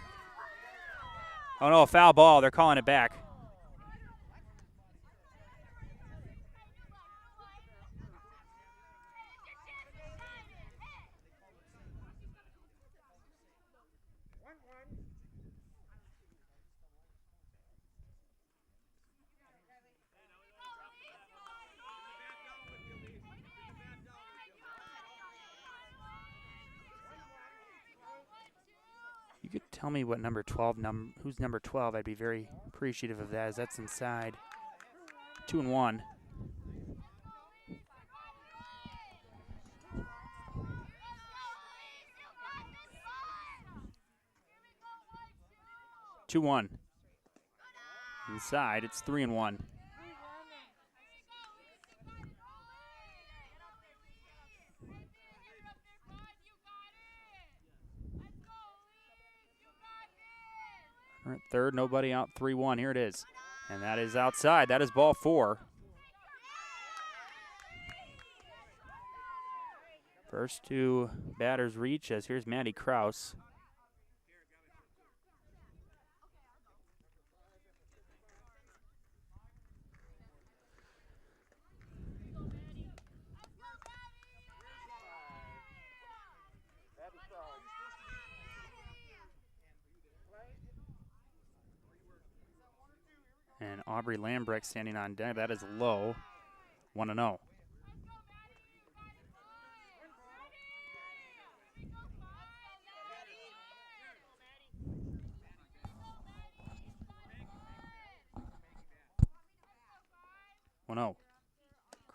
Speaker 1: Oh no, a foul ball. They're calling it back. You could tell me what number 12 who's number 12. I'd be very appreciative of that, as that's inside. 2-1. Inside, it's 3-1. All right, third, nobody out, 3-1. Here it is. And that is outside. That is ball 4. First two batters reach, as here's Maddie Kraus. And Aubrey Lambrecht standing on deck. That is low. 1-0.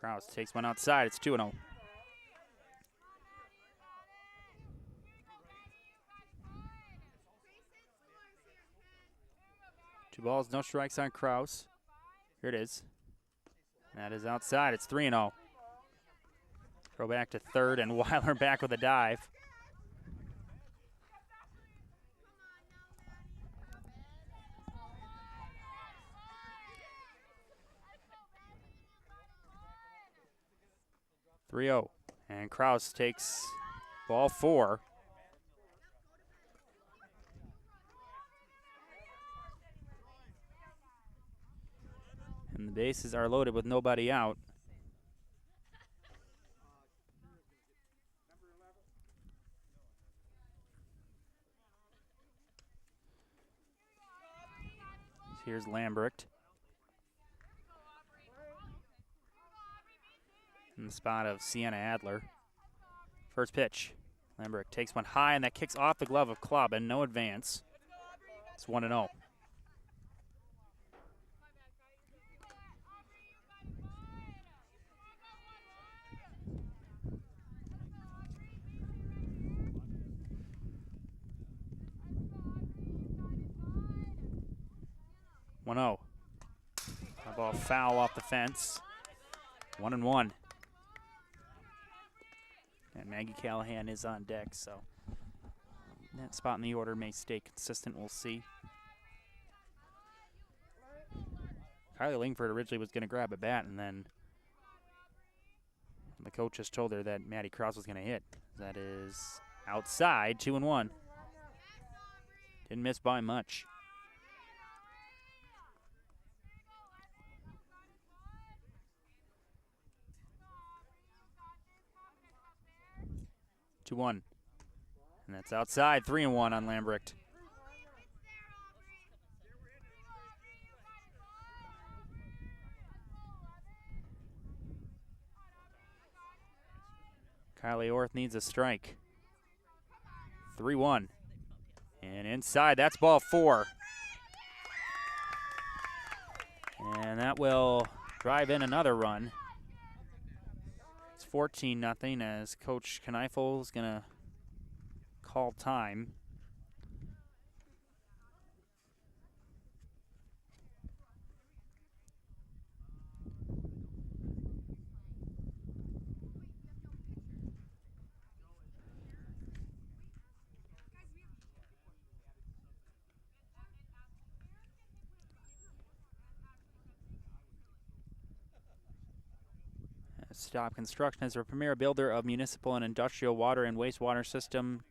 Speaker 1: Kraus takes one outside. It's 2-0. Two balls, no strikes on Kraus. Here it is. That is outside. It's 3-0. Throw back to third, and Weiler back with a dive. And Kraus takes ball 4. And the bases are loaded with nobody out. Here's Lambrecht. In the spot of Sienna Adler. First pitch. Lambrecht takes one high, and that kicks off the glove of Club, and no advance. It's 1-0. 1-0. That ball foul off the fence. 1-1. And Maggie Callahan is on deck, so that spot in the order may stay consistent. We'll see. Kylie Lingford originally was going to grab a bat, and then the coach just told her that Maddie Krause was going to hit. That is outside, 2-1. Didn't miss by much. And that's outside, 3-1 on Lambrecht. Kylie Orth needs a strike. 3-1. And inside, that's ball 4. And that will drive in another run. It's 14-0 as Coach Kneifel is going to call time. Staub Construction is a premier builder of municipal and industrial water and wastewater systems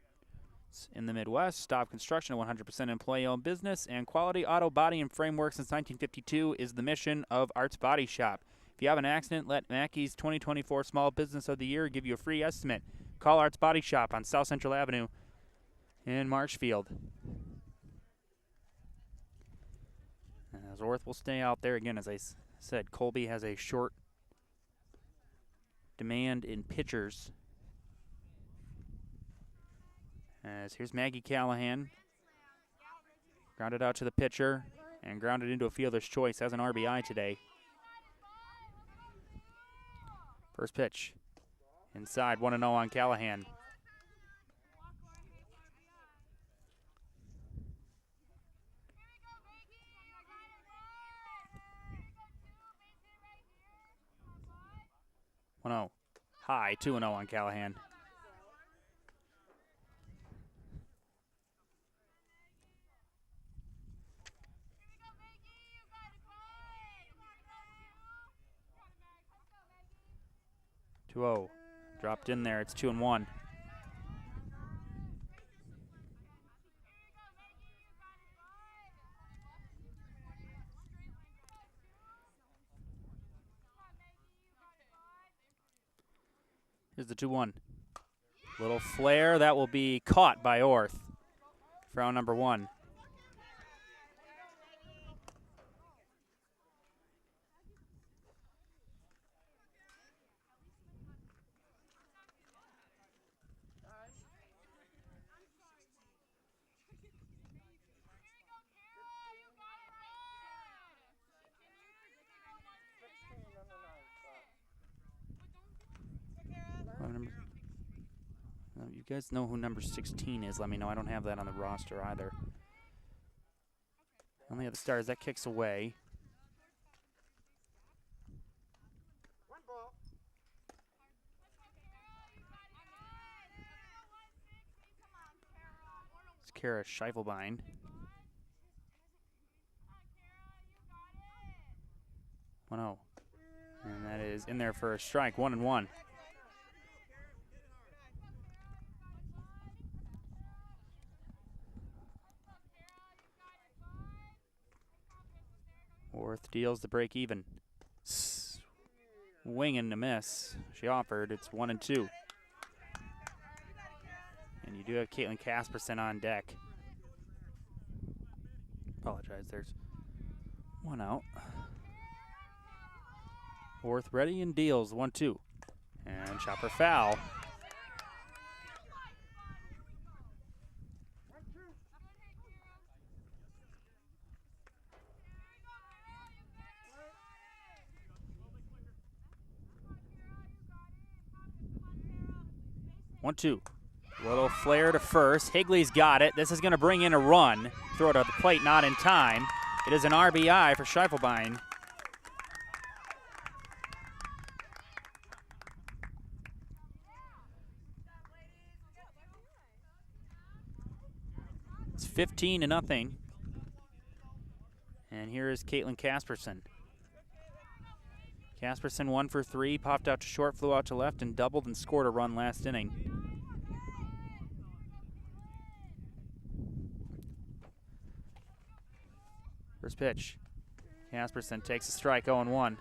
Speaker 1: in the Midwest. Staub Construction, a 100% employee-owned business, and quality auto body and framework since 1952 is the mission of Art's Body Shop. If you have an accident, let Mackey's 2024 Small Business of the Year give you a free estimate. Call Art's Body Shop on South Central Avenue in Marshfield. As Orth will stay out there again, as I said, Colby has a short demand in pitchers. As here's Maggie Callahan. Grounded out to the pitcher and grounded into a fielder's choice. Has an RBI today. First pitch. Inside, 1-0 on Callahan. High, 2-0 on Callahan. Dropped in there. It's 2-1. Here's the 2-1. Little flare. That will be caught by Orth for out number 1. You guys know who number 16 is. Let me know. I don't have that on the roster either. Only other stars. That kicks away. It's Kara Scheifelbein. And that is in there for a strike. 1-1. Orth deals the break even. Swing and a miss. She offered. It's 1-2. And you do have Caitlin Casperson on deck. Apologize. There's one out. Orth ready and deals. 1-2. And chopper foul. Little flare to first. Higley's got it. This is going to bring in a run. Throw it at the plate, not in time. It is an RBI for Scheifelbein. It's 15-0. And here is Caitlin Casperson. Casperson 1 for 3, popped out to short, flew out to left, and doubled and scored a run last inning. First pitch. Casperson takes a strike, 0-1.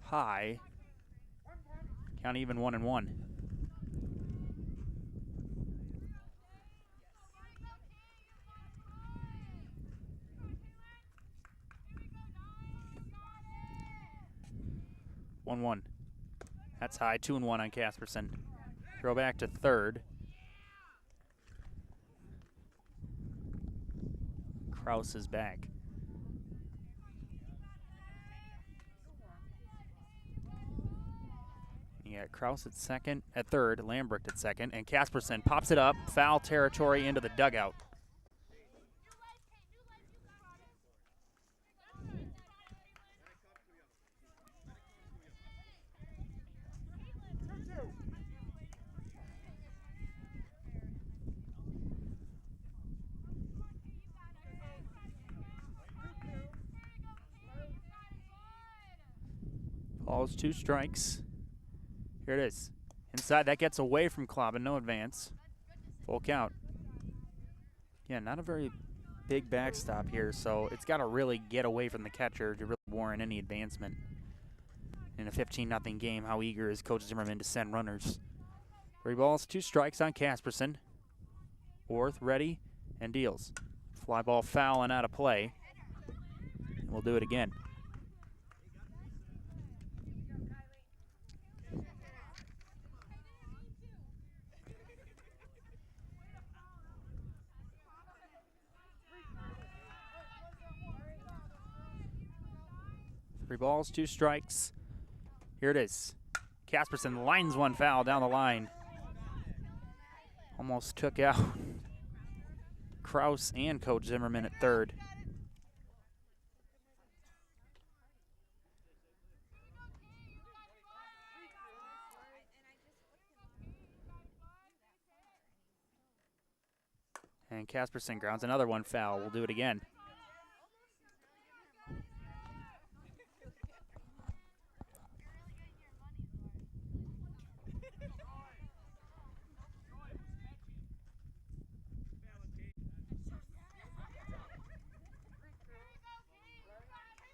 Speaker 1: High. Count even 1-1. That's high. 2-1 on Casperson. Throw back to third. Kraus is back. You got Kraus at third, Lambrecht at second, and Casperson pops it up, foul territory into the dugout. Balls, 2 strikes. Here it is. Inside, that gets away from Kloppen, no advance. Full count. Yeah, not a very big backstop here, so it's got to really get away from the catcher to really warrant any advancement. In a 15-0 game, how eager is Coach Zimmerman to send runners? 3 balls, 2 strikes on Casperson. Orth ready and deals. Fly ball foul and out of play. And we'll do it again. Three balls, 2 strikes. Here it is. Casperson lines one foul down the line. Almost took out Kraus and Coach Zimmerman at third. And Casperson grounds another one foul. We'll do it again.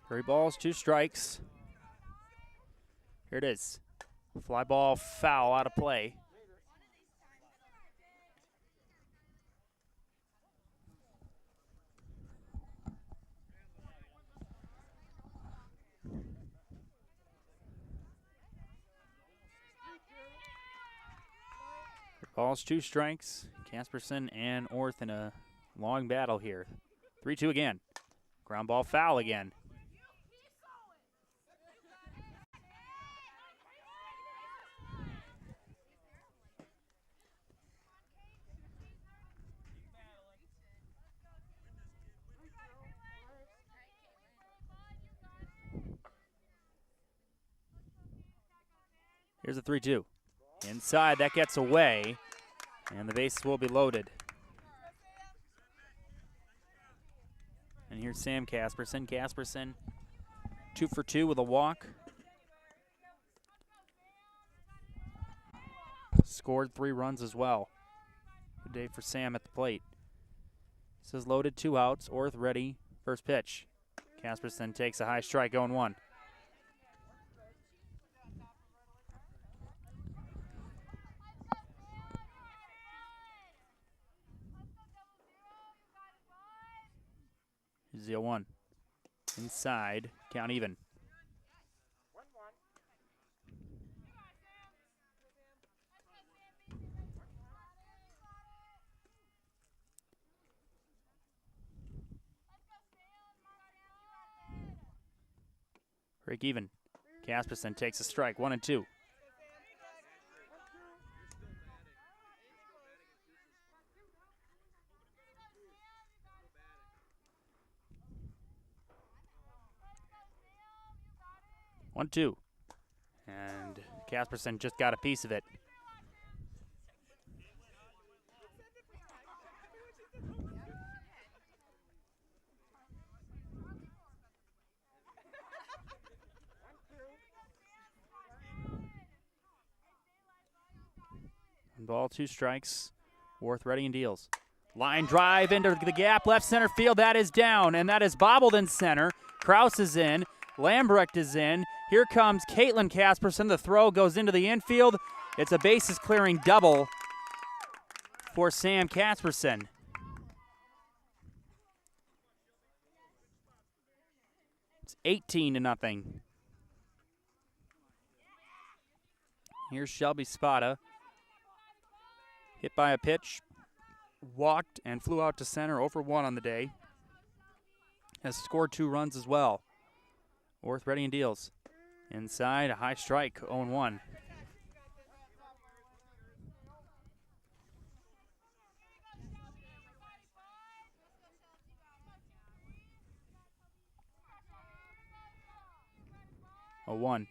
Speaker 1: Three balls, 2 strikes. Here it is. Fly ball foul out of play. Balls, 2 strikes. Casperson and Orth in a long battle here. 3-2 again. Ground ball foul again. Here's a 3-2. Inside, that gets away, and the bases will be loaded. And here's Sam Casperson. Casperson, 2 for 2 with a walk. Scored 3 runs as well. Good day for Sam at the plate. This is loaded, 2 outs. Orth ready. First pitch. Casperson takes a high strike, 0-1. Here's the 0-1. Inside, count even. Break even. Casperson takes a strike, 1-2. One, two. And Casperson just got a piece of it. Ball, 2 strikes. Worth ready and deals. Line drive into the gap, left center field. That is down, and that is bobbled in center. Kraus is in. Lambrecht is in. Here comes Caitlin Casperson. The throw goes into the infield. It's a bases clearing double for Sam Casperson. It's 18-0. Here's Shelby Spada. Hit by a pitch, walked and flew out to center, 0 for 1 on the day. Has scored 2 runs as well. Worth ready and deals. Inside, a high strike, 0-1. A 1.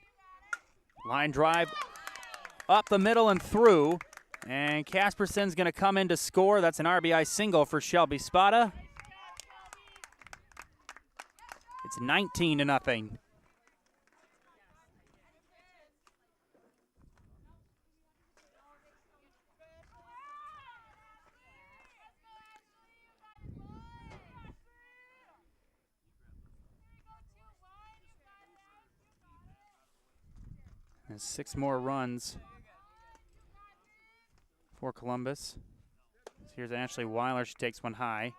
Speaker 1: Line drive up the middle and through. And Casperson's going to come in to score. That's an RBI single for Shelby Spada. It's 19-0. There's 6 more runs for Columbus. So here's Ashley Weiler. She takes one high.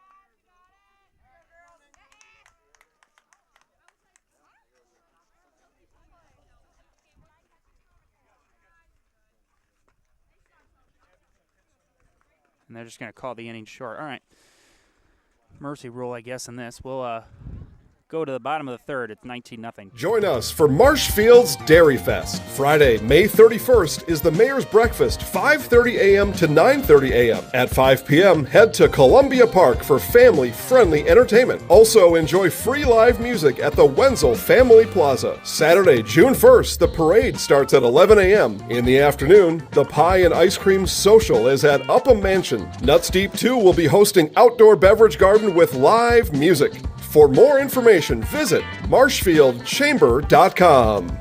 Speaker 1: And they're just going to call the inning short. All right. Mercy rule, I guess, in this. We'll go to the bottom of the third. It's 19-0.
Speaker 2: Join us for Marshfield's Dairy Fest. Friday, May 31st is the Mayor's Breakfast, 5:30 a.m. to 9:30 a.m. At 5 p.m., head to Columbia Park for family-friendly entertainment. Also, enjoy free live music at the Wenzel Family Plaza. Saturday, June 1st, the parade starts at 11 a.m. In the afternoon, the Pie and Ice Cream Social is at Upham Mansion. Nuts Deep 2 will be hosting outdoor beverage garden with live music. For more information, visit marshfieldchamber.com.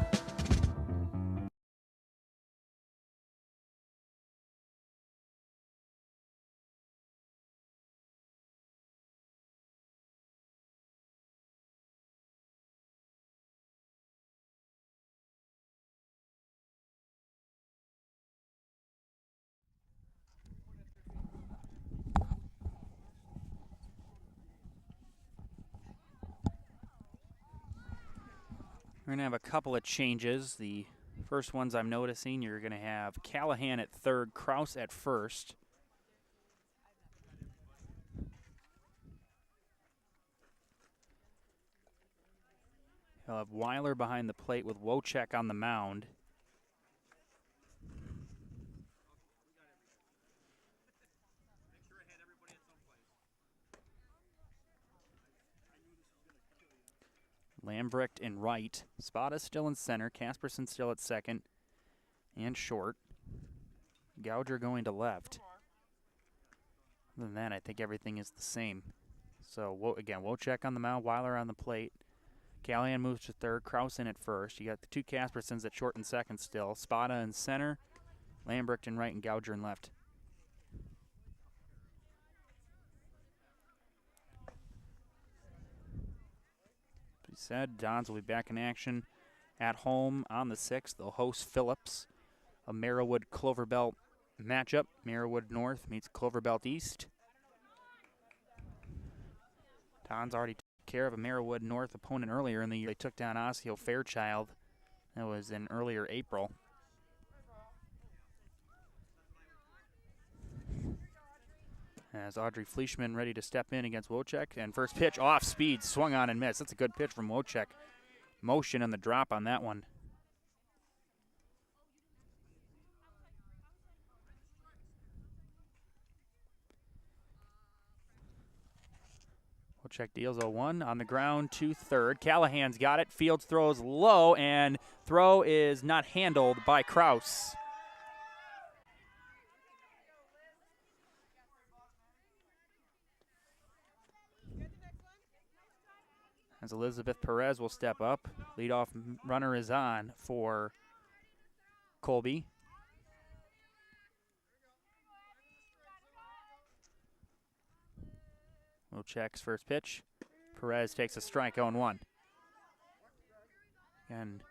Speaker 1: We're going to have a couple of changes. The first ones I'm noticing, you're going to have Callahan at third, Kraus at first. You'll have Weiler behind the plate with Wojcik on the mound. Lambrecht in right. Spada still in center. Casperson still at second and short. Gouger going to left. Other than that, I think everything is the same. So, again, Wojcik on the mound, Weiler on the plate. Callahan moves to third, Kraus in at first. You got the 2 Caspersons at short and second still. Spada in center, Lambrecht in right, and Gouger in left. Said Dons will be back in action at home on the 6th. They'll host Phillips, a Merrillwood Cloverbelt matchup. Merrillwood North meets Cloverbelt East. Dons already took care of a Merrillwood North opponent earlier in the year. They took down Osseo Fairchild. That was in earlier April. As Audrey Fleischman ready to step in against Wojcik. And first pitch off speed, swung on and missed. That's a good pitch from Wojcik. motion on the drop on that one. We'll check deals 0-1 on the ground to third. Callahan's got it. Fields throws low, and throw is not handled by Kraus. As Elizabeth Perez will step up. Leadoff runner is on for Colby. Will checks first pitch. Perez takes a strike, 0-1. And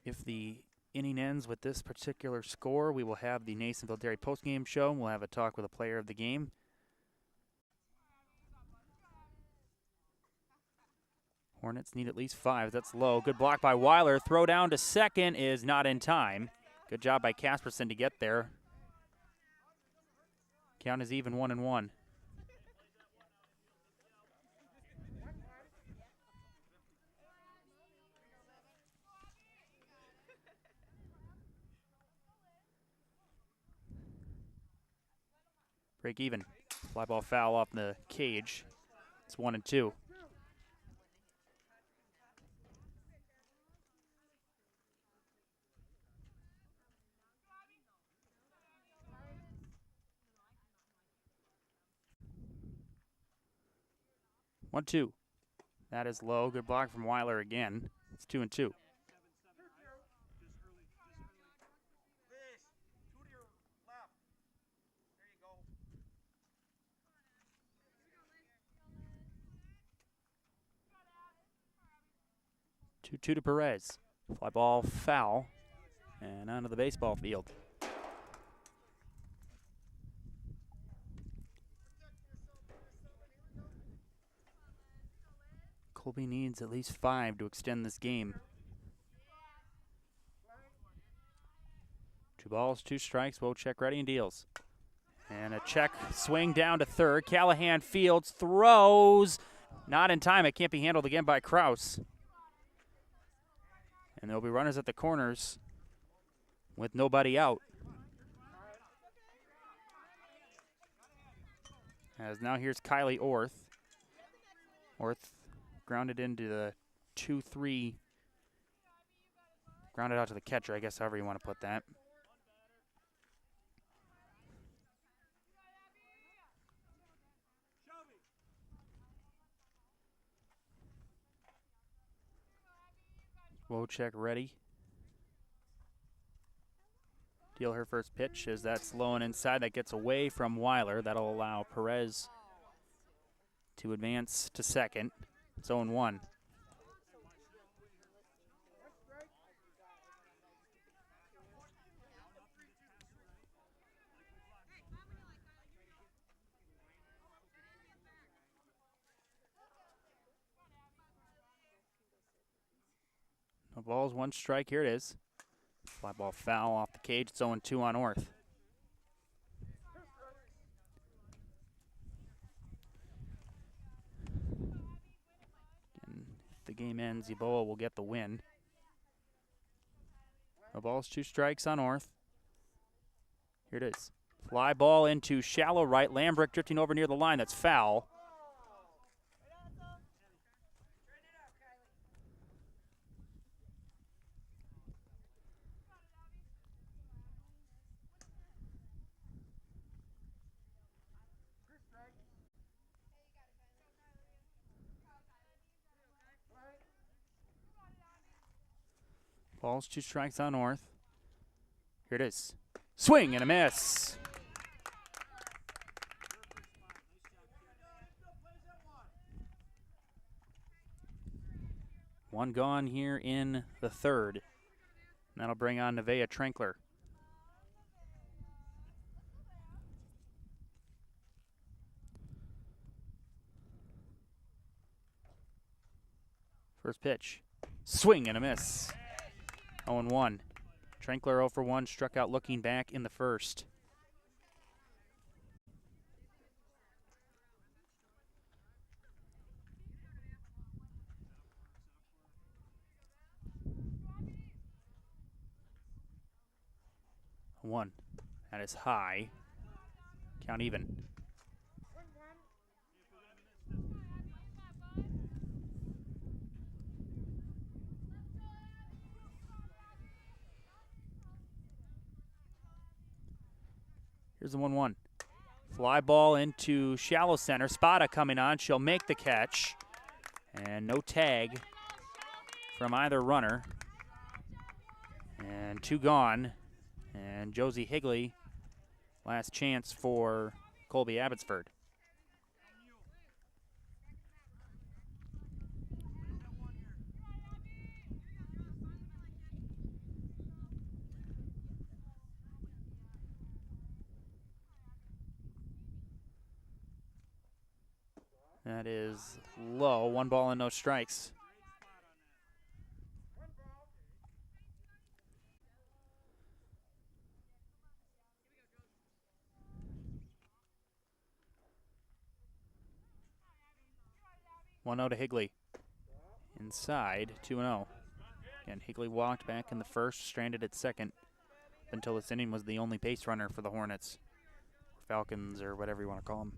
Speaker 1: if the inning ends with this particular score, we will have the Nasonville Dairy postgame show. We'll have a talk with a player of the game. Hornets need at least 5. That's low. Good block by Weiler. Throw down to second is not in time. Good job by Casperson to get there. Count is even, 1-1. Break even. Fly ball foul off the cage. It's 1-2. One, 2. That is low. Good block from Weiler again. It's 2-2. Two to Perez. Fly ball foul and onto the baseball field. Colby needs at least 5 to extend this game. 2 balls, 2 strikes. We'll check ready and deals. And a check swing down to third. Callahan fields, throws. Not in time. It can't be handled again by Kraus. And there'll be runners at the corners with nobody out. As now here's Kylie Orth. Orth grounded into the 2-3. Grounded out to the catcher, I guess, however you want to put that. Wojcik ready. Deal her first pitch as that's low and inside. That gets away from Weiler. That'll allow Perez to advance to second. It's 0-1. No balls, 1 strike. Here it is. Fly ball foul off the cage. It's 0-2 on Orth. And if the game ends, Yeboah will get the win. No balls, 2 strikes on Orth. Here it is. Fly ball into shallow right. Lambrick drifting over near the line. That's foul. Balls, 2 strikes on North. Here it is. Swing and a miss. One gone here in the third. And that'll bring on Nevaeh Trankler. First pitch. Swing and a miss. 0-1. Trankler 0 for 1, struck out looking back in the first. 1. That is high. Count even. Here's the 1-1. Fly ball into shallow center. Spada coming on. She'll make the catch. And no tag from either runner. And 2 gone. And Josie Higley, last chance for Colby Abbotsford. That is low. 1 ball and no strikes. One 0 to Higley. Inside, 2-0. And Higley walked back in the first, stranded at second, until this inning was the only base runner for the Hornets. Falcons, or whatever you want to call them.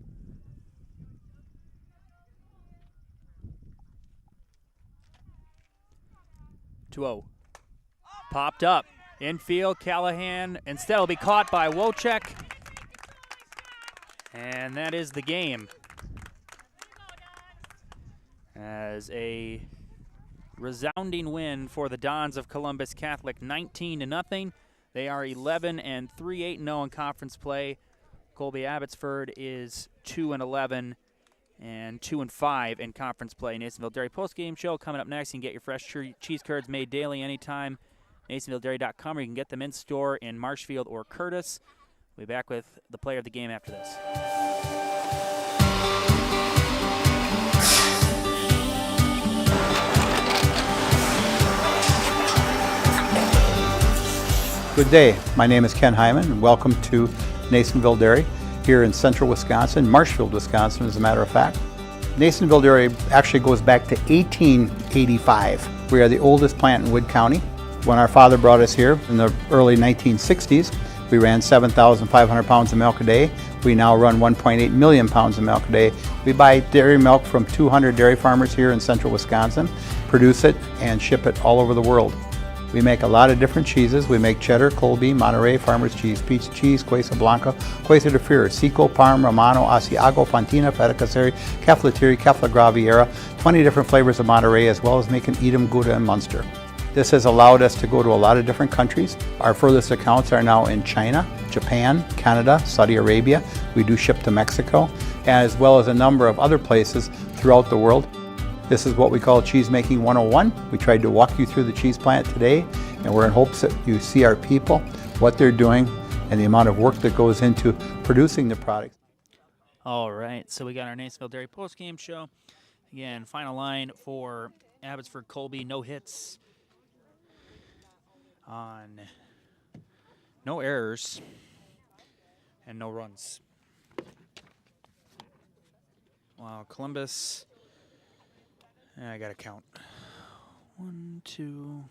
Speaker 1: Popped up. Infield, Callahan. Instead, will be caught by Wojcik. And that is the game. As a resounding win for the Dons of Columbus Catholic, 19-0. They are 11-3, 8-0 in conference play. Colby Abbotsford is 2-11 and 2-5 in conference play. Nasonville Dairy postgame show coming up next. You can get your fresh cheese curds made daily anytime. NasonvilleDairy.com, or you can get them in store in Marshfield or Curtis. We'll be back with the player of the game after this.
Speaker 3: Good day. My name is Ken Hyman, and welcome to Nasonville Dairy here in central Wisconsin, Marshfield, Wisconsin, as a matter of fact. Nasonville Dairy actually goes back to 1885. We are the oldest plant in Wood County. When our father brought us here in the early 1960s, we ran 7,500 pounds of milk a day. We now run 1.8 million pounds of milk a day. We buy dairy milk from 200 dairy farmers here in central Wisconsin, produce it, and ship it all over the world. We make a lot of different cheeses. We make cheddar, Colby, Monterey, Farmer's Cheese, Pizza Cheese, Quesa Blanca, Quesa de Fir, Seco, Parm, Romano, Asiago, Fontina, Feta Caseri, Cafflatiri, Caffla Graviera, 20 different flavors of Monterey, as well as making Edam, Gouda, and Munster. This has allowed us to go to a lot of different countries. Our furthest accounts are now in China, Japan, Canada, Saudi Arabia. We do ship to Mexico, as well as a number of other places throughout the world. This is what we call Cheese Making 101. We tried to walk you through the cheese plant today, and we're in hopes that you see our people, what they're doing, and the amount of work that goes into producing the product.
Speaker 1: All right, so we got our Nasonville Dairy postgame show. Again, final line for Abbotsford-Colby, no hits on no errors and no runs. Wow, Columbus, I gotta count. 1, 2,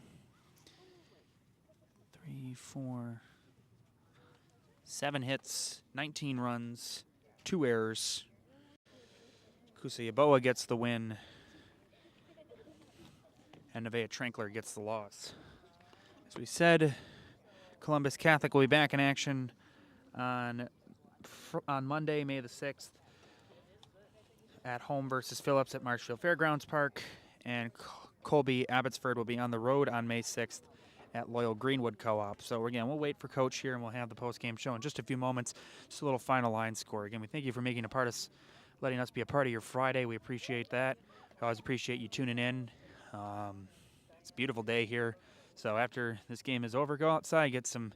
Speaker 1: 3, 4, 7 hits, 19 runs, 2 errors. Kusa gets the win, and Nevaeh Trankler gets the loss. As we said, Columbus Catholic will be back in action on Monday, May the 6th, at home versus Phillips at Marshfield Fairgrounds Park, and Colby Abbotsford will be on the road on May 6th at Loyal Greenwood Co-op. So again, we'll wait for Coach here, and we'll have the post-game show in just a few moments. Just a little final line score. Again, we thank you for making a part of us, letting us be a part of your Friday. We appreciate that. I always appreciate you tuning in. It's a beautiful day here. So after this game is over, go outside, get some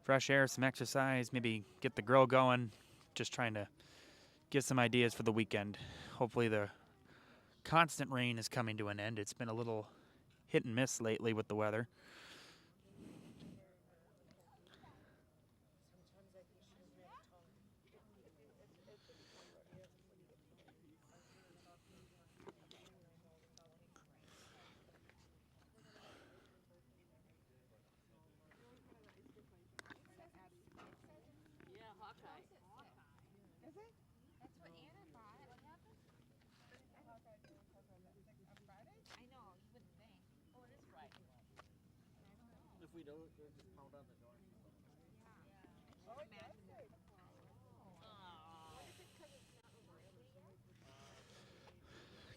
Speaker 1: fresh air, some exercise, maybe get the grill going. Just trying to get some ideas for the weekend. Hopefully the constant rain is coming to an end. It's been a little hit and miss lately with the weather.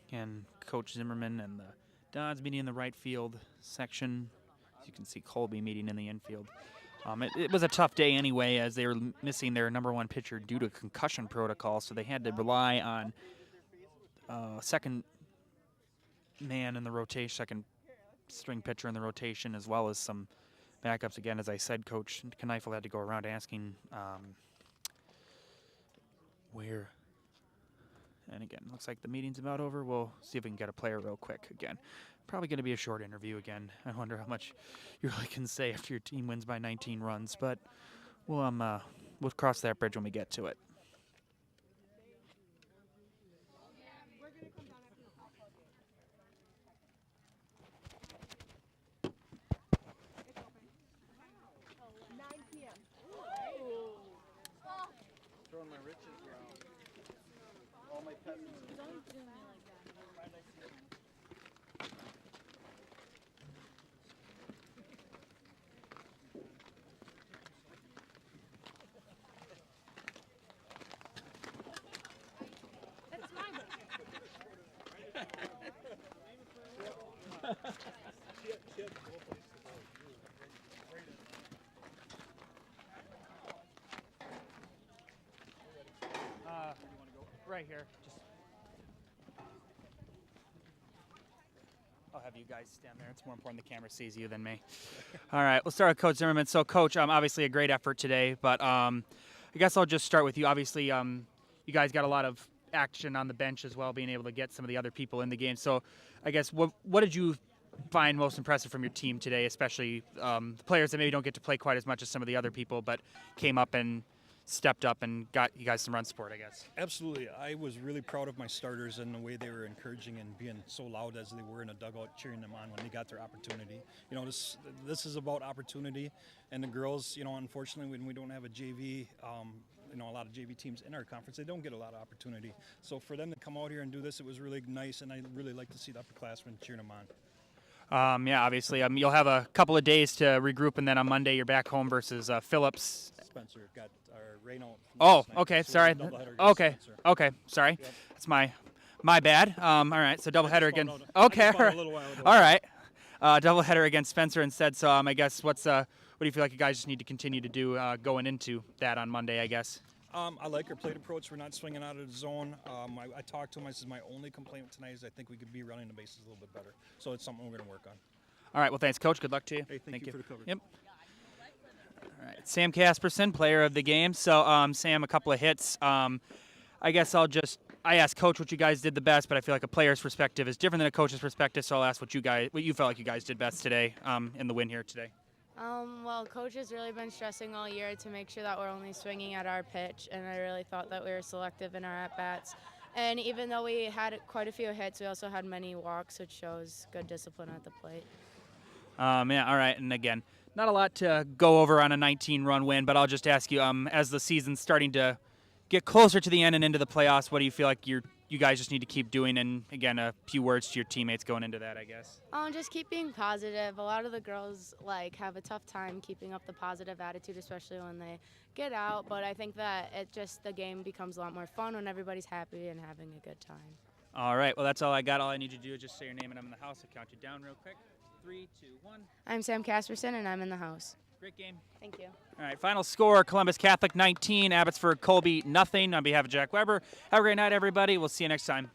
Speaker 1: Again, Coach Zimmerman and the Dons meeting in the right field section. As you can see, Colby meeting in the infield. It was a tough day anyway, as they were missing their #1 pitcher due to concussion protocol, so they had to rely on second man in the rotation, second string pitcher in the rotation, as well as some backups. Again, as I said, Coach Kneifel had to go around asking where. And again, looks like the meeting's about over. We'll see if we can get a player real quick again. Probably going to be a short interview again. I wonder how much you really can say after your team wins by 19 runs, but we'll cross that bridge when we get to it.
Speaker 7: Throwing my riches around. All my peasants. Don't do me like that. That's my book.
Speaker 1: Right here. I'll have you guys stand there. It's more important the camera sees you than me. All right, we'll start with Coach Zimmerman. So, Coach, obviously a great effort today, but I guess I'll just start with you. Obviously, you guys got a lot of action on the bench as well, being able to get some of the other people in the game. So, I guess what did you find most impressive from your team today, especially the players that maybe don't get to play quite as much as some of the other people, but came up and stepped up and got you guys some run support, I guess?
Speaker 8: Absolutely. I was really proud of my starters and the way they were encouraging and being so loud as they were in the dugout, cheering them on when they got their opportunity. You know, this is about opportunity, and the girls, you know, unfortunately when we don't have a JV, you know, a lot of JV teams in our conference, they don't get a lot of opportunity. So for them to come out here and do this, it was really nice, and I really like to see the upperclassmen cheering them on.
Speaker 1: Yeah, obviously. You'll have a couple of days to regroup, and then on Monday you're back home versus Phillips.
Speaker 8: Spencer got our rain out.
Speaker 1: Oh, okay,
Speaker 8: so
Speaker 1: sorry. Okay,
Speaker 8: Spencer.
Speaker 1: okay, sorry.
Speaker 8: Yep.
Speaker 1: That's my bad. All right, so doubleheader again. Okay, all right.
Speaker 8: All
Speaker 1: All right. Doubleheader against Spencer instead. So I guess what do you feel like you guys just need to continue to do going into that on Monday, I guess?
Speaker 8: I like our plate approach. We're not swinging out of the zone. I talked to him. I said my only complaint tonight is I think we could be running the bases a little bit better. So it's something we're going to work on.
Speaker 1: All right. Well, thanks, Coach. Good luck to you.
Speaker 8: Hey, thank you for the coverage.
Speaker 1: Yep. All right. Sam Casperson, player of the game. So, Sam, a couple of hits. I guess I asked Coach what you guys did the best, but I feel like a player's perspective is different than a coach's perspective. So I'll ask what you felt like you guys did best today in the win here today.
Speaker 9: Well, Coach has really been stressing all year to make sure that we're only swinging at our pitch, and I really thought that we were selective in our at-bats. And even though we had quite a few hits, we also had many walks, which shows good discipline at the plate.
Speaker 1: Yeah, all right. And again, not a lot to go over on a 19-run win, but I'll just ask you, as the season's starting to get closer to the end and into the playoffs, what do you feel like you guys just need to keep doing? And again, a few words to your teammates going into that, I guess.
Speaker 9: Just keep being positive. A lot of the girls have a tough time keeping up the positive attitude, especially when they get out. But I think that the game becomes a lot more fun when everybody's happy and having a good time.
Speaker 1: All right. Well, that's all I got. All I need you to do is just say your name and I'm in the house. I'll count you down real quick. 3, 2, 1.
Speaker 9: I'm Sam Casperson, and I'm in the house.
Speaker 1: Great game.
Speaker 9: Thank you.
Speaker 1: All right, final score, Columbus Catholic 19, Abbotsford-Colby nothing. On behalf of Jack Weber, have a great night, everybody. We'll see you next time.